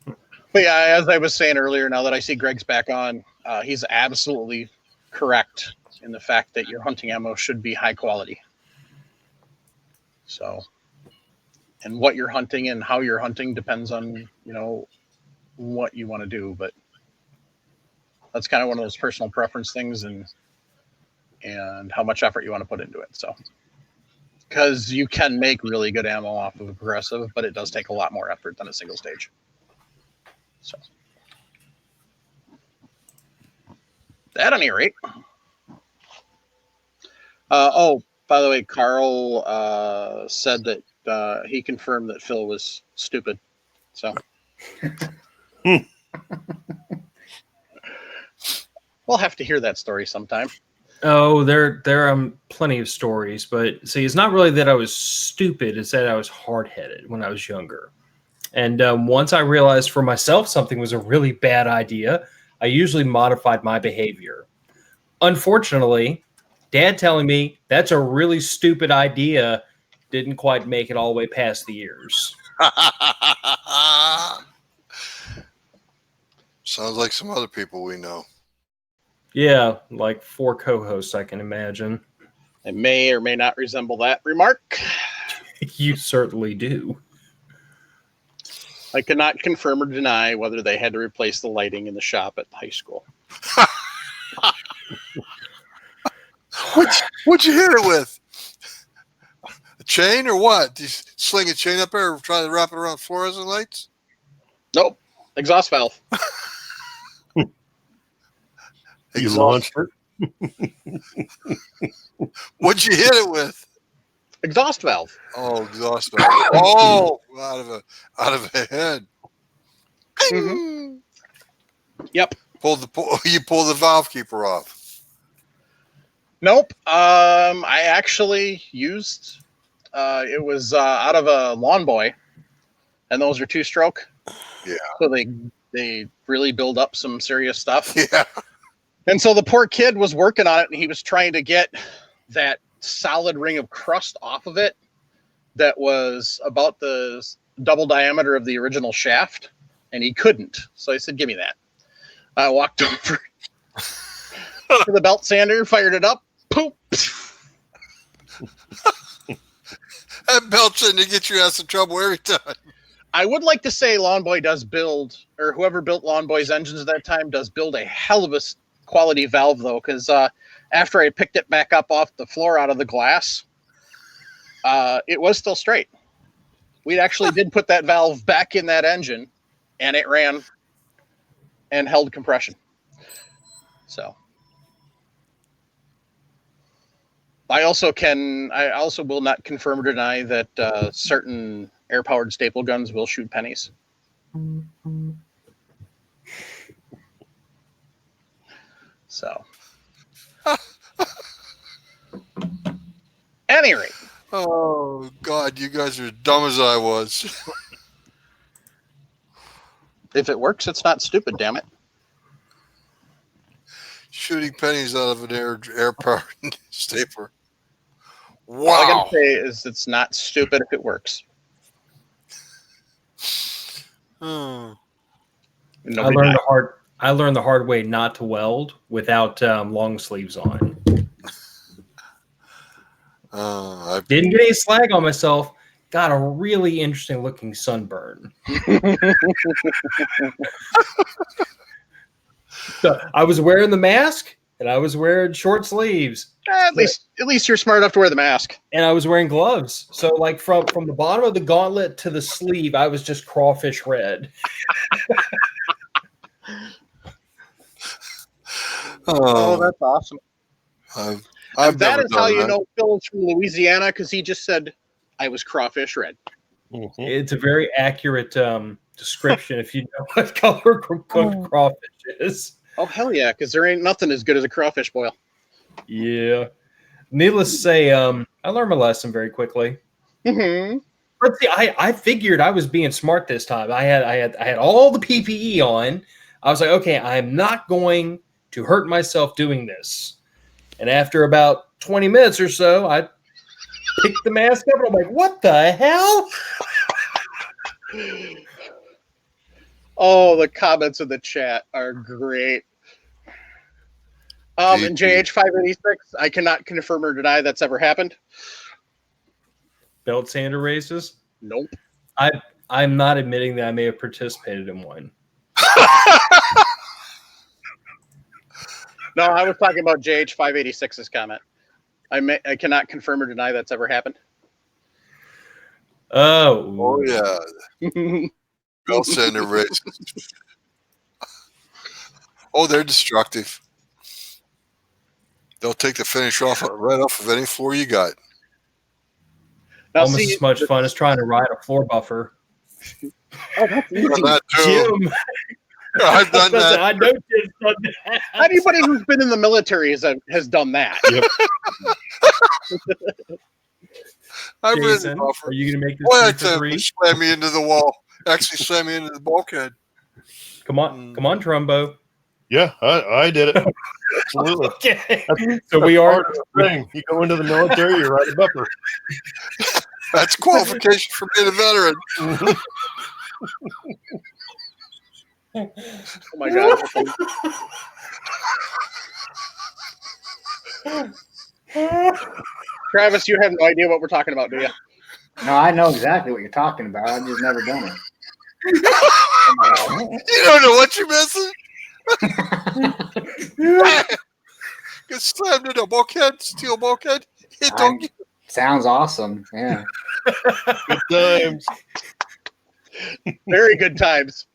but yeah, as I was saying earlier, now that I see Greg's back on, he's absolutely correct in the fact that your hunting ammo should be high quality. So, and what you're hunting and how you're hunting depends on, what you want to do, but that's kind of one of those personal preference things and how much effort you want to put into it. So, because you can make really good ammo off of a progressive, but it does take a lot more effort than a single stage. So, at any rate. By the way, Carl said that he confirmed that Phil was stupid. So we'll have to hear that story sometime. Oh, there are plenty of stories, but see, it's not really that I was stupid; it's that I was hard-headed when I was younger. And once I realized for myself something was a really bad idea, I usually modified my behavior. Unfortunately, Dad telling me that's a really stupid idea didn't quite make it all the way past the years. Sounds like some other people we know. Yeah, like 4 co-hosts, I can imagine. It may or may not resemble that remark. You certainly do. I cannot confirm or deny whether they had to replace the lighting in the shop at the high school. What'd you hit it with? A chain or what? Did you sling a chain up there or try to wrap it around fluorescent lights? Nope. Exhaust valve. You launched it. What'd you hit it with? Exhaust valve. Oh, exhaust valve. Oh, out of a head. Mhm. Yep. You pulled the valve keeper off. Nope. I actually used it was out of a Lawn Boy, and those are 2-stroke. Yeah. So they really build up some serious stuff. Yeah. And so the poor kid was working on it, and he was trying to get that solid ring of crust off of it that was about the double diameter of the original shaft, and he couldn't. So I said, "Give me that." I walked over to the belt sander, fired it up. Poop. That belt's in to get your ass in trouble every time. I would like to say Lawn Boy does build, or whoever built Lawn Boy's engines at that time does build a hell of a quality valve, though, because after I picked it back up off the floor out of the glass, it was still straight. We actually did put that valve back in that engine, and it ran and held compression. So I also will not confirm or deny that certain air-powered staple guns will shoot pennies. So, any rate. Oh, God, you guys are as dumb as I was. If it works, it's not stupid, damn it. Shooting pennies out of an air-powered stapler. All I Wow. gotta say is it's not stupid if it works. Oh. I learned the hard way not to weld without long sleeves on. Didn't get any slag on myself. Got a really interesting looking sunburn. So I was wearing the mask, and I was wearing short sleeves, At least you're smart enough to wear the mask. and I was wearing gloves. So like from the bottom of the gauntlet to the sleeve, I was just crawfish red. Oh, that's awesome. I've That never is how done you that. know Phil is from Louisiana, because he just said I was crawfish red. Mhm. It's a very accurate description if you know what color cooked crawfish is. Oh hell yeah, because there ain't nothing as good as a crawfish boil. Yeah. Needless to say, I learned my lesson very quickly. Mm-hmm. But see, I figured I was being smart this time. I had all the PPE on. I was like, okay, I'm not going to hurt myself doing this. And after about 20 minutes or so, I picked the mask up and I'm like, what the hell? Oh, the comments in the chat are great. And JH586, I cannot confirm or deny that's ever happened. Belt sander races? Nope. I'm not admitting that I may have participated in one. No, I was talking about JH586's comment. I cannot confirm or deny that's ever happened. Oh. yeah. Belt sander races. Oh, they're destructive. They'll take the finish right off of any floor you got. Now, Almost see, as much fun as trying to ride a floor buffer. oh, that's easy. I've done that too. Jim, I've done that. I know Jim's done that. Anybody who's been in the military has done that. I've ridden Jason, buffer. are you going to make this Boy, I 3 for tell 3? you, slam me into the wall. Actually, slam me into the bulkhead. Come on, Trumbo. Yeah, I did it. Absolutely. Okay. So we are. Thing. You go into the military, you ride a buffer. That's qualification for being a veteran. Oh my god. Travis, you have no idea what we're talking about, do you? No, I know exactly what you're talking about. I've just never done it. You don't know what you're missing. Get slammed into a bulkhead, steel bulkhead. It don't. Sounds awesome. Yeah. Good times. Very good times.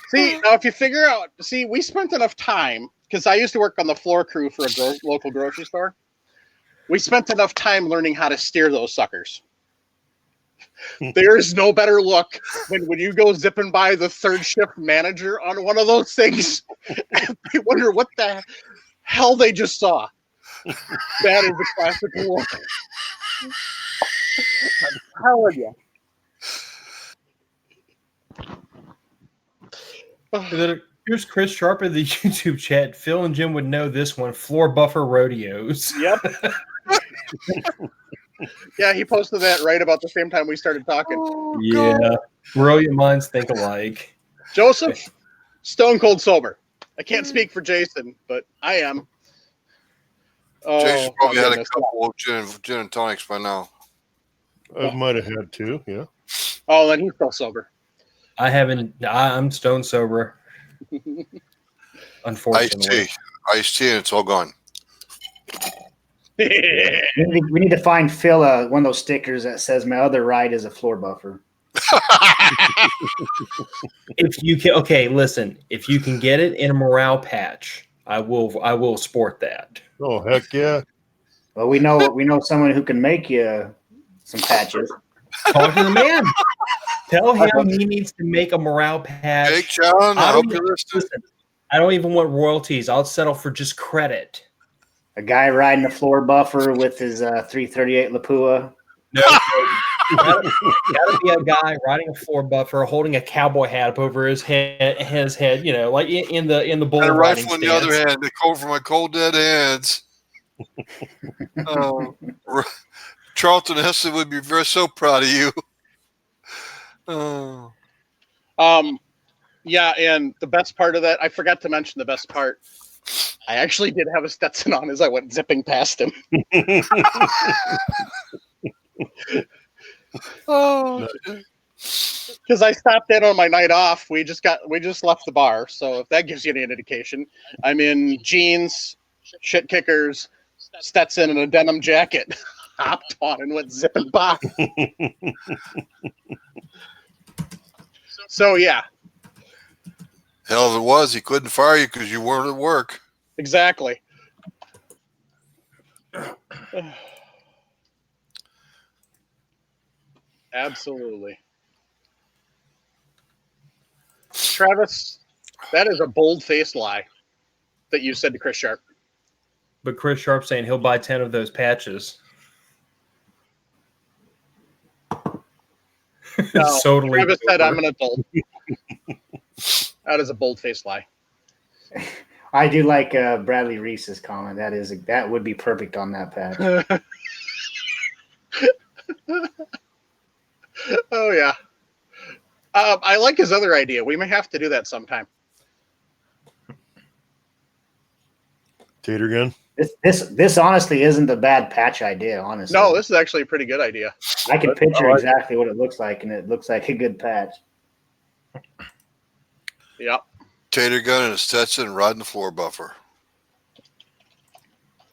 See, now if you figure out, we spent enough time, because I used to work on the floor crew for a local grocery store. We spent enough time learning how to steer those suckers. There is no better look than when you go zipping by the third shift manager on one of those things. And they wonder what the hell they just saw. That is a classic look. I'm telling you. Here's Chris Sharp in the YouTube chat. Phil and Jim would know this one. Floor buffer rodeos. Yep. Yeah, he posted that right about the same time we started talking. Oh, Yeah. Brilliant minds think alike. Joseph, stone cold sober. I can't speak for Jason, but I am. Oh, Jason probably my had a goodness. couple of gin and tonics by now. I might have had two, yeah. Oh, and he's still sober. I haven't. I'm stone sober. Unfortunately. Iced tea, and it's all gone. We need to find Phil one of those stickers that says my other ride is a floor buffer. If you can, okay, listen. If you can get it in a morale patch, I will sport that. Oh, heck yeah. Well, we know someone who can make you some patches. Talk to the man. Tell him he needs to make a morale patch. Jake, John, I hope you're listening. Listen, I don't even want royalties. I'll settle for just credit. A guy riding a floor buffer with his 338 Lapua. No, gotta be a guy riding a floor buffer, holding a cowboy hat up over his head. You know, like in the bull And a riding rifle in the other stance. hand to cover my cold dead hands. Charlton Heston would be so proud of you. Yeah, and the best part of that, I forgot to mention the best part. I actually did have a Stetson on as I went zipping past him. Oh, Because I stopped in on my night off. We just left the bar. So if that gives you any indication, I'm in jeans, shit kickers, Stetson, and a denim jacket. Hopped on and went zipping by. So yeah, Hell, if it was, he couldn't fire you because you weren't at work. exactly. Absolutely. Travis, that is a bold-faced lie that you said to Chris Sharp. But Chris Sharp saying he'll buy 10 of those patches. No, Totally. Travis said I'm an adult. That is a bold-faced lie. I do like Bradley Reese's comment. That would be perfect on that patch. Oh yeah. I like his other idea. We may have to do that sometime. Tater gun. This honestly isn't a bad patch idea. Honestly, No, this is actually a pretty good idea. I can picture I like exactly what it looks like, and it looks like a good patch. Yep. Tater gun and a Stetson riding the floor buffer.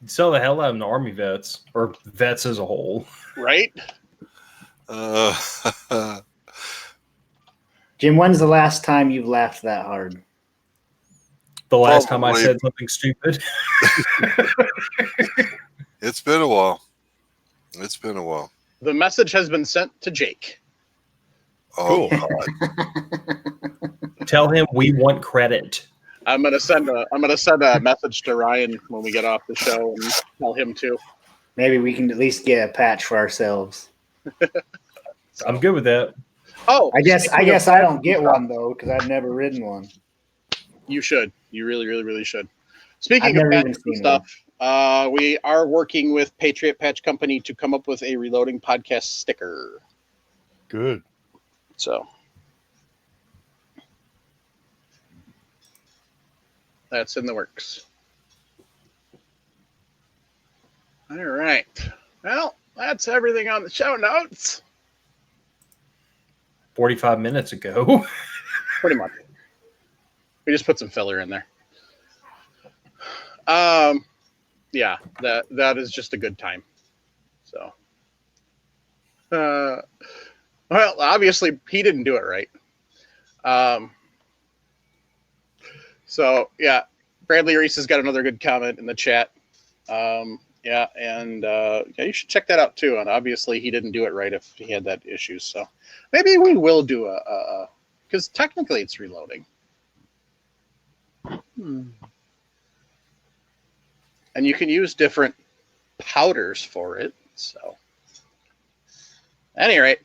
Sell the hell out of the Army vets or vets as a whole. Right? Jim, when's the last time you've laughed that hard? The last time I Probably. said something stupid. It's been a while. It's been a while. The message has been sent to Jake. Oh, Cool. God. Tell him we want credit. I'm gonna send a message to Ryan when we get off the show and tell him too. Maybe we can at least get a patch for ourselves. I'm good with that. Oh, I guess speaking of- I don't get one though because I've never ridden one. You should. You really, really, really should. I've Speaking never of even patches and seen stuff, we are working with Patriot Patch Company to come up with a Reloading Podcast sticker. Good. So that's in the works. All right. Well, that's everything on the show notes. 45 minutes ago. Pretty much. We just put some filler in there. Yeah, that is just a good time. So, well, obviously he didn't do it right. So yeah, Bradley Reese has got another good comment in the chat. Yeah, and yeah, you should check that out too. And obviously he didn't do it right if he had that issue. So maybe we will do a because technically it's reloading. And you can use different powders for it. So, at any rate,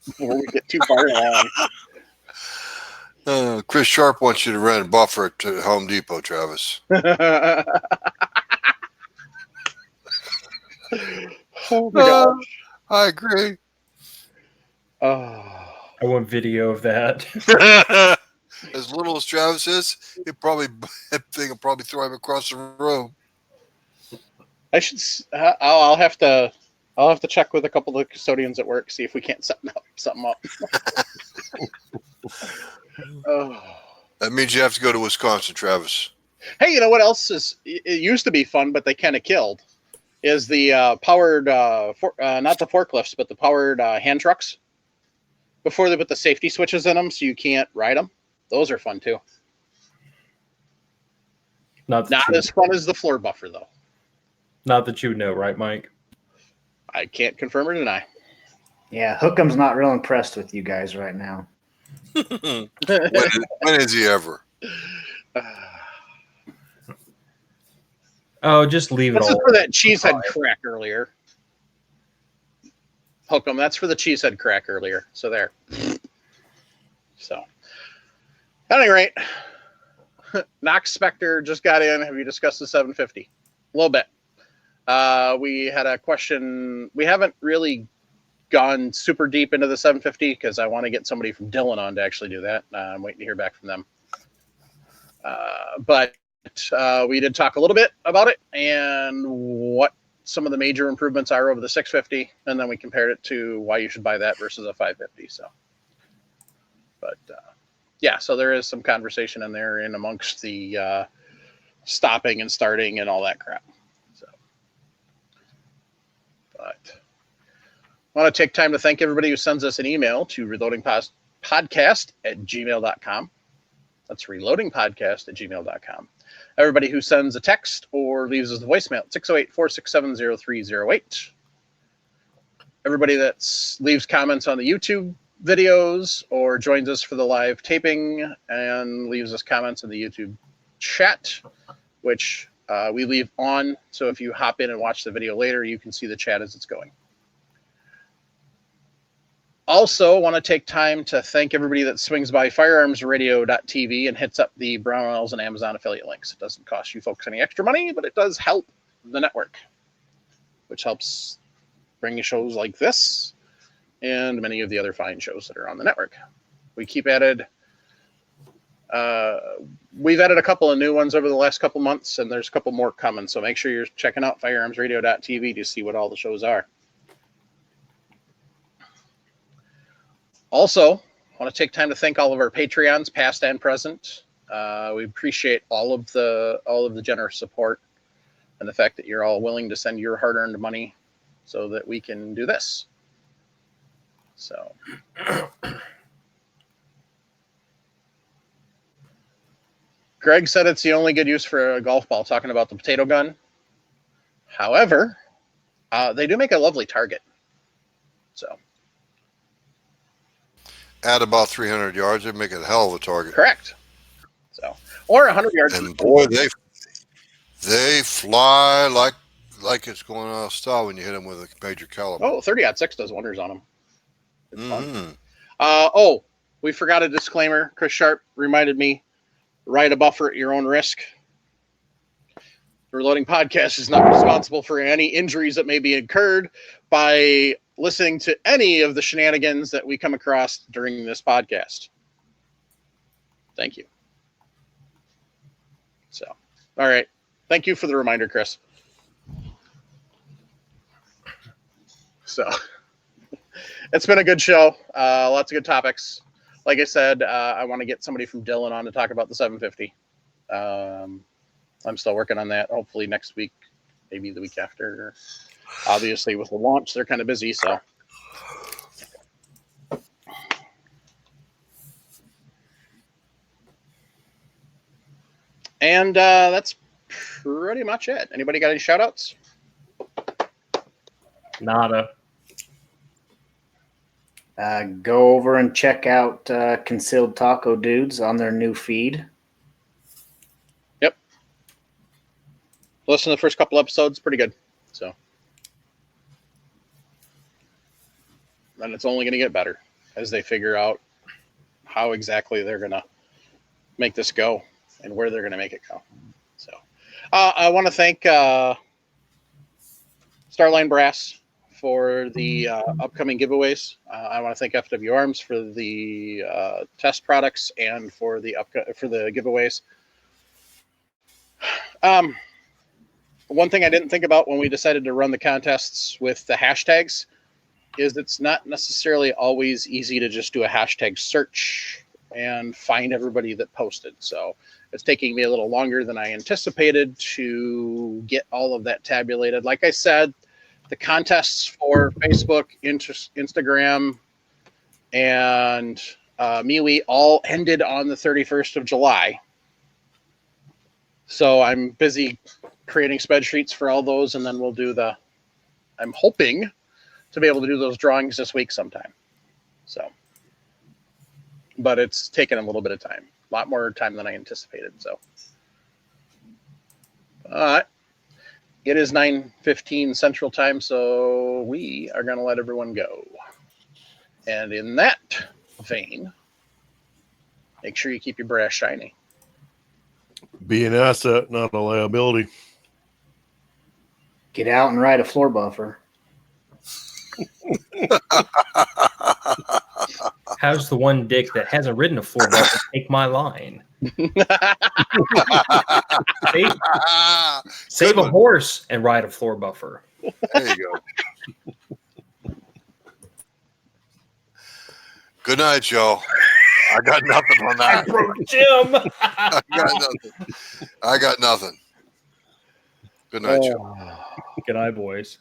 before we get too far along, Chris Sharp wants you to rent a buffer to Home Depot, Travis. oh my gosh. I agree. Oh. I want video of that. As little as Travis is, that thing will probably throw him across the room. I should. I'll have to check with a couple of custodians at work, see if we can't set something up. Oh. That means you have to go to Wisconsin, Travis. Hey, you know what else is? It used to be fun, but they kind of killed. Is the powered, not the forklifts, but the powered hand trucks. Before they put the safety switches in them, so you can't ride them. Those are fun too. Not as fun as the floor buffer, though. Not that you would know, right, Mike? I can't confirm or deny. Yeah, Hook'em's not real impressed with you guys right now. When is he ever? Oh, just leave it This is all. for that cheesehead crack earlier. Hook'em, that's for the cheesehead crack earlier. So there. So, at any rate, Knox Spectre just got in. Have you discussed the 750? A little bit. We had a question. We haven't really gone super deep into the 750 because I want to get somebody from Dillon on to actually do that. I'm waiting to hear back from them. But we did talk a little bit about it and what some of the major improvements are over the 650, and then we compared it to why you should buy that versus a 550. So, but yeah, so there is some conversation in there in amongst the stopping and starting and all that crap. So, but I want to take time to thank everybody who sends us an email to reloadingpodcast@gmail.com. That's reloadingpodcast@gmail.com. Everybody who sends a text or leaves us a voicemail, 608-467-0308. Everybody that leaves comments on the YouTube videos or joins us for the live taping and leaves us comments in the YouTube chat, which we leave on. So if you hop in and watch the video later, you can see the chat as it's going. Also, want to take time to thank everybody that swings by firearmsradio.tv and hits up the Brownells and Amazon affiliate links. It doesn't cost you folks any extra money, but it does help the network, which helps bring you shows like this and many of the other fine shows that are on the network. We keep added. We've added a couple of new ones over the last couple months, and there's a couple more coming. So make sure you're checking out firearmsradio.tv to see what all the shows are. Also, I want to take time to thank all of our Patreons, past and present. We appreciate all of the generous support and the fact that you're all willing to send your hard-earned money so that we can do this. So, Greg said it's the only good use for a golf ball, talking about the potato gun. However, they do make a lovely target. So. At about 300 yards, they make it a hell of a target. Correct. So, or 100 yards. And boy, they fly like it's going out of style when you hit them with a major caliber. Oh, 30-06 does wonders on them. It's fun. Mm-hmm. We forgot a disclaimer. Chris Sharp reminded me, ride a buffer at your own risk. The Reloading Podcast is not responsible for any injuries that may be incurred by listening to any of the shenanigans that we come across during this podcast. Thank you. So, all right. Thank you for the reminder, Chris. So, it's been a good show. Lots of good topics. Like I said, I want to get somebody from Dillon on to talk about the 750. I'm still working on that. Hopefully next week, maybe the week after. Obviously, with the launch, they're kind of busy. So, and that's pretty much it. Anybody got any shout outs? Nada. Go over and check out Concealed Taco Dudes on their new feed. Yep. Listen to the first couple episodes. Pretty good. So. And it's only going to get better as they figure out how exactly they're going to make this go and where they're going to make it go. So I want to thank Starline Brass for the upcoming giveaways. I want to thank FW Arms for the test products and for the giveaways. One thing I didn't think about when we decided to run the contests with the hashtags is it's not necessarily always easy to just do a hashtag search and find everybody that posted. So it's taking me a little longer than I anticipated to get all of that tabulated. Like I said, the contests for Facebook, Instagram, and MeWe all ended on the 31st of July. So I'm busy creating spreadsheets for all those, and then we'll do I'm hoping to be able to do those drawings this week sometime. So, but it's taken a little bit of time, a lot more time than I anticipated. So, it is 9:15 Central Time, so we are going to let everyone go. And in that vein, make sure you keep your brass shiny. Be an asset, not a liability. Get out and ride a floor buffer. How's the one dick that hasn't ridden a floor buffer take my line? Save a horse and ride a floor buffer. There you go. Good night, Joe. I got nothing on that. Jim. I got nothing. Good night, Joe. Good night, boys.